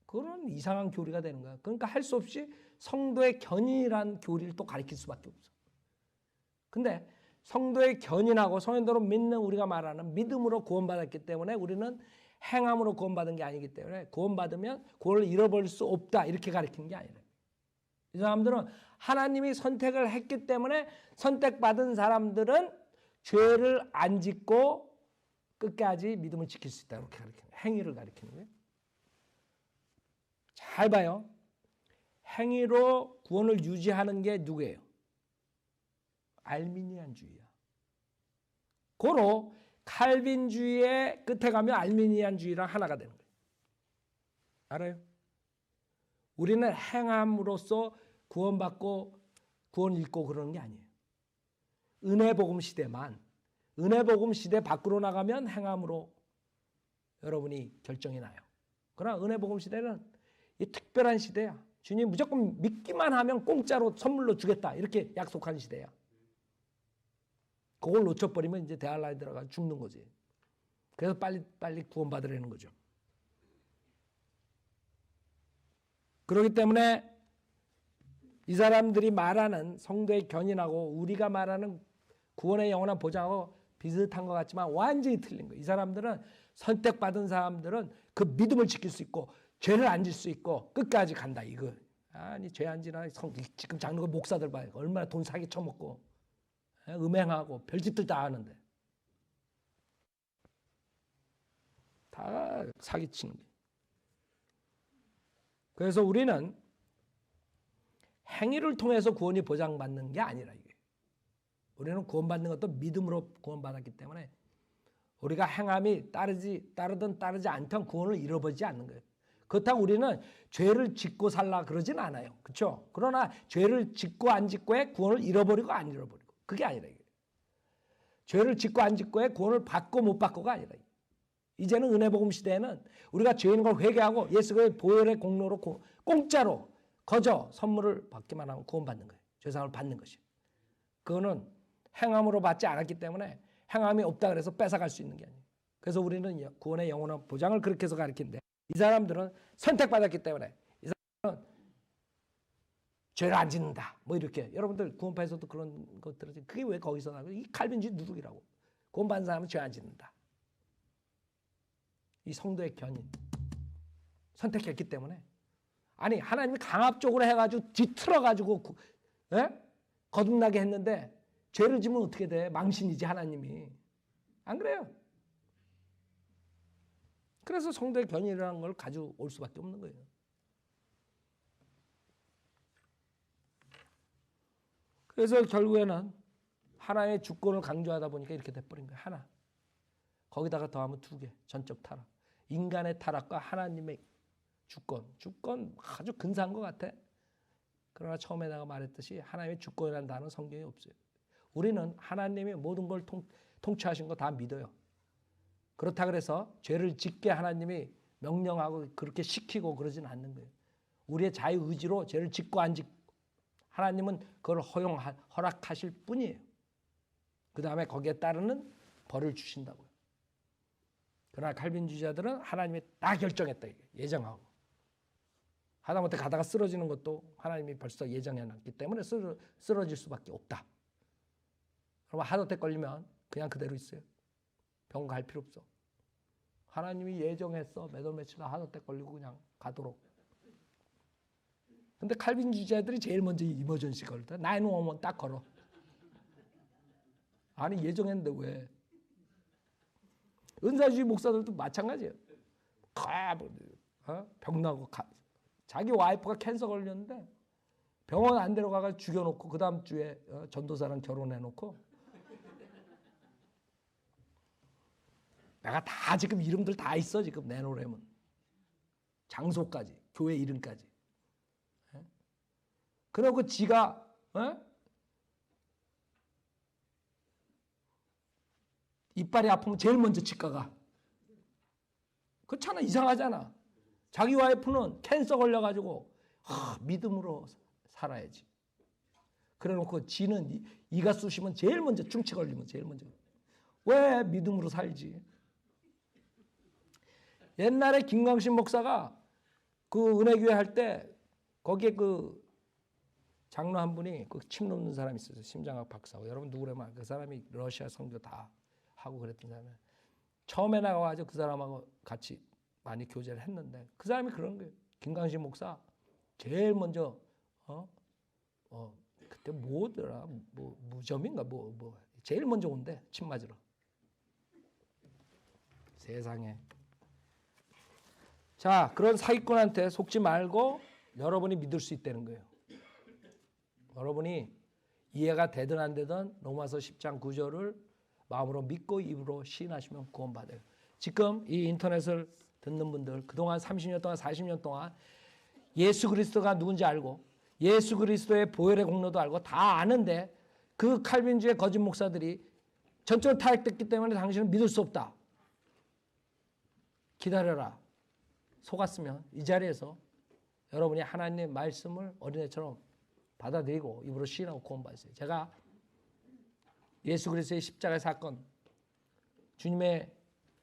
그건 이상한 교리가 되는 거야. 그러니까 할 수 없이 성도의 견인이란 교리를 또 가르칠 수밖에 없어. 근데 성도의 견인하고 성도로 믿는 우리가 말하는 믿음으로 구원받았기 때문에 우리는 행함으로 구원받은 게 아니기 때문에 구원받으면 구원을 잃어버릴 수 없다 이렇게 가르치는 게 아니라 이 사람들은 하나님이 선택을 했기 때문에 선택받은 사람들은 죄를 안 짓고 끝까지 믿음을 지킬 수 있다 이렇게 가르치는 거예요. 행위를 가르치는 거예요. 잘 봐요. 행위로 구원을 유지하는 게 누구예요? 알미니안주의야. 고로 칼빈주의의 끝에 가면 알미니안주의랑 하나가 되는 거예요. 알아요? 우리는 행함으로써 구원받고 구원 읽고 그러는 게 아니에요. 은혜복음 시대만. 은혜복음 시대 밖으로 나가면 행함으로 여러분이 결정이 나요. 그러나 은혜복음 시대는 이 특별한 시대야. 주님 무조건 믿기만 하면 공짜로 선물로 주겠다 이렇게 약속한 시대야. 그걸 놓쳐버리면 이제 대한라인 들어가 죽는 거지. 그래서 빨리 구원받으려는 거죠. 그렇기 때문에 이 사람들이 말하는 성도의 견인하고 우리가 말하는 구원의 영원한 보장하고 비슷한 것 같지만 완전히 틀린 거예요. 이 사람들은 선택받은 사람들은 그 믿음을 지킬 수 있고 죄를 안 질 수 있고 끝까지 간다 이거. 아니 죄 안 지나 지금 장로교 목사들 봐요. 얼마나 돈 사기 쳐먹고 음행하고 별짓들 다 하는데 다 사기치는 거예요. 그래서 우리는 행위를 통해서 구원이 보장받는 게 아니라 이게. 우리는 구원받는 것도 믿음으로 구원받았기 때문에 우리가 행함이 따르든 따르지 않든 구원을 잃어버리지 않는 거예요. 그렇다고 우리는 죄를 짓고 살라 그러진 않아요. 그렇죠? 그러나 죄를 짓고 안 짓고에 구원을 잃어버리고 안 잃어버리고 그게 아니라 이게. 죄를 짓고 안 짓고에 구원을 받고 못 받고가 아니라 이게. 이제는 은혜복음 시대에는 우리가 죄인 걸 회개하고 예수의 보혈의 공로로 공짜로 거저 선물을 받기만 하면 구원받는 거예요. 죄사함을 받는 것이에요. 그거는 행함으로 받지 않았기 때문에 행함이 없다 그래서 뺏어갈 수 있는 게 아니에요. 그래서 우리는 구원의 영원한 보장을 그렇게 해서 가르치는데 이 사람들은 선택받았기 때문에 이 사람들은 죄를 안 짓는다. 뭐 이렇게 여러분들 구원파에서도 그런 것들을 그게 왜 거기서 나고 이 칼빈주의 누룩이라고. 구원받은 사람은 죄 안 짓는다. 이 성도의 견인 선택했기 때문에 아니 하나님이 강압적으로 해가지고 뒤틀어가지고 거듭나게 했는데 죄를 지면 어떻게 돼? 망신이지 하나님이. 안 그래요? 그래서 성도의 견인이라는 걸 가져올 수밖에 없는 거예요. 그래서 결국에는 하나의 주권을 강조하다 보니까 이렇게 돼버린 거예요. 하나. 거기다가 더하면 두 개. 전적 타락. 인간의 타락과 하나님의 주권. 주권 아주 근사한 것 같아. 그러나 처음에 내가 말했듯이 하나님의 주권이라는 단어는 성경에 없어요. 우리는 하나님이 모든 걸 통치하신 거 다 믿어요. 그렇다 그래서 죄를 짓게 하나님이 명령하고 그렇게 시키고 그러진 않는 거예요. 우리의 자유의지로 죄를 짓고 안 짓고 하나님은 그걸 허락하실 뿐이에요. 그 다음에 거기에 따르는 벌을 주신다고요. 그러나 칼빈주의자들은 하나님이 다 결정했다. 예정하고. 하다못해 가다가 쓰러지는 것도 하나님이 벌써 예정해놨기 때문에 쓰러질 수밖에 없다. 그러면 하도태 걸리면 그냥 그대로 있어요. 병원 갈 필요 없어. 하나님이 예정했어. 몇 월 며칠 하도태 걸리고 그냥 가도록. 근데 칼빈주의자들이 제일 먼저 이머전시 걸을 때 911 딱 걸어. 아니 예정했는데 왜? 은사주의 목사들도 마찬가지예요. 병나고 자기 와이프가 캔서 걸렸는데 병원 안 데려가서 죽여놓고 그 다음 주에 전도사랑 결혼해놓고 내가 다 지금 이름들 다 있어 지금 내놓으려면. 장소까지, 교회 이름까지. 그러고 지가 이빨이 아프면 제일 먼저 치과 가. 그렇잖아. 이상하잖아. 자기 와이프는 캔서 걸려가지고 믿음으로 살아야지. 그래놓고 지는 이가 쑤시면 제일 먼저 중치 걸리면 제일 먼저. 왜 믿음으로 살지? 옛날에 김광신 목사가 그 은혜교회 할 때 거기에 그 장로 한 분이 그 침 놓는 사람이 있었어요. 심장학 박사고. 여러분 누구라면 그 사람이 러시아 선교 다 하고 그랬던 사람이에요. 처음에 나가가지고 그 사람하고 같이 많이 교제를 했는데 그 사람이 그런 거예요. 김광신 목사 제일 먼저 그때 뭐더라 뭐 무점인가 뭐 제일 먼저 온대 침 맞으러. 세상에. 자, 그런 사기꾼한테 속지 말고 여러분이 믿을 수 있다는 거예요. 여러분이 이해가 되든 안 되든 로마서 10장 9절을 마음으로 믿고 입으로 시인하시면 구원받아요. 지금 이 인터넷을 듣는 분들 그동안 30년 동안 40년 동안 예수 그리스도가 누군지 알고 예수 그리스도의 보혈의 공로도 알고 다 아는데 그 칼빈주의 거짓 목사들이 전적으로 타락됐기 때문에 당신은 믿을 수 없다. 기다려라. 속았으면 이 자리에서 여러분이 하나님의 말씀을 어린애처럼 받아들이고 입으로 시인하고 구원받으세요. 제가 예수 그리스도의 십자가의 사건 주님의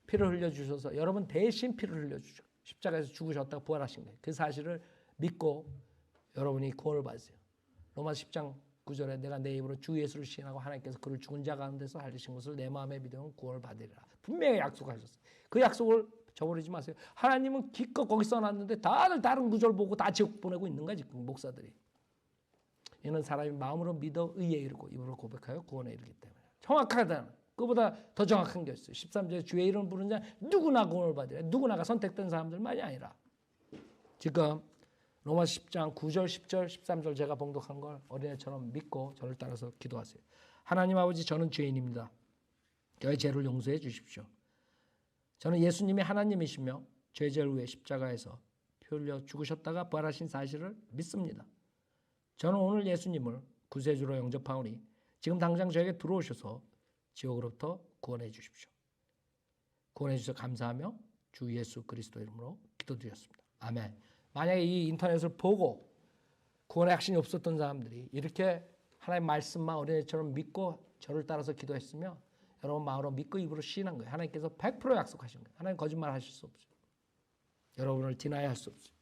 피를 흘려주셔서 여러분 대신 피를 흘려주셔 십자가에서 죽으셨다가 부활하신 거예요. 그 사실을 믿고 여러분이 구원을 받으세요. 로마서 10장 9절에 내가 내 입으로 주 예수를 시인하고 하나님께서 그를 죽은 자 가운데서 살리신 것을 내 마음에 믿으면 구원을 받으리라. 분명히 약속하셨어요. 그 약속을 저버리지 마세요. 하나님은 기껏 거기 써놨는데 다들 다른 구절 보고 다 지옥 보내고 있는 거야 지금 목사들이. 이는 사람이 마음으로 믿어 의에 이르고 입으로 고백하여 구원에 이르기 때문에. 정확하다. 그보다 더 정확한 게 있어요. 13절에 주의 이름을 부르는 자 누구나 구원을 받으라. 누구나가 선택된 사람들만이 아니라. 지금 로마서 10장 9절, 10절, 13절 제가 봉독한 걸 어린애처럼 믿고 저를 따라서 기도하세요. 하나님 아버지 저는 죄인입니다. 저의 죄를 용서해 주십시오. 저는 예수님이 하나님이시며 죄를 위해 십자가에서 피 흘려 죽으셨다가 부활하신 사실을 믿습니다. 저는 오늘 예수님을 구세주로 영접하오니 지금 당장 저에게 들어오셔서 지옥으로부터 구원해 주십시오. 구원해 주셔서 감사하며 주 예수 그리스도 이름으로 기도드렸습니다. 아멘. 만약에 이 인터넷을 보고 구원의 확신이 없었던 사람들이 이렇게 하나님의 말씀만 어린애처럼 믿고 저를 따라서 기도했으면 여러분 마음으로 믿고 입으로 시인한 거예요. 하나님께서 100% 약속하신 거예요. 하나님 거짓말 하실 수 없어요. 여러분을 디나이 할 수 없어요.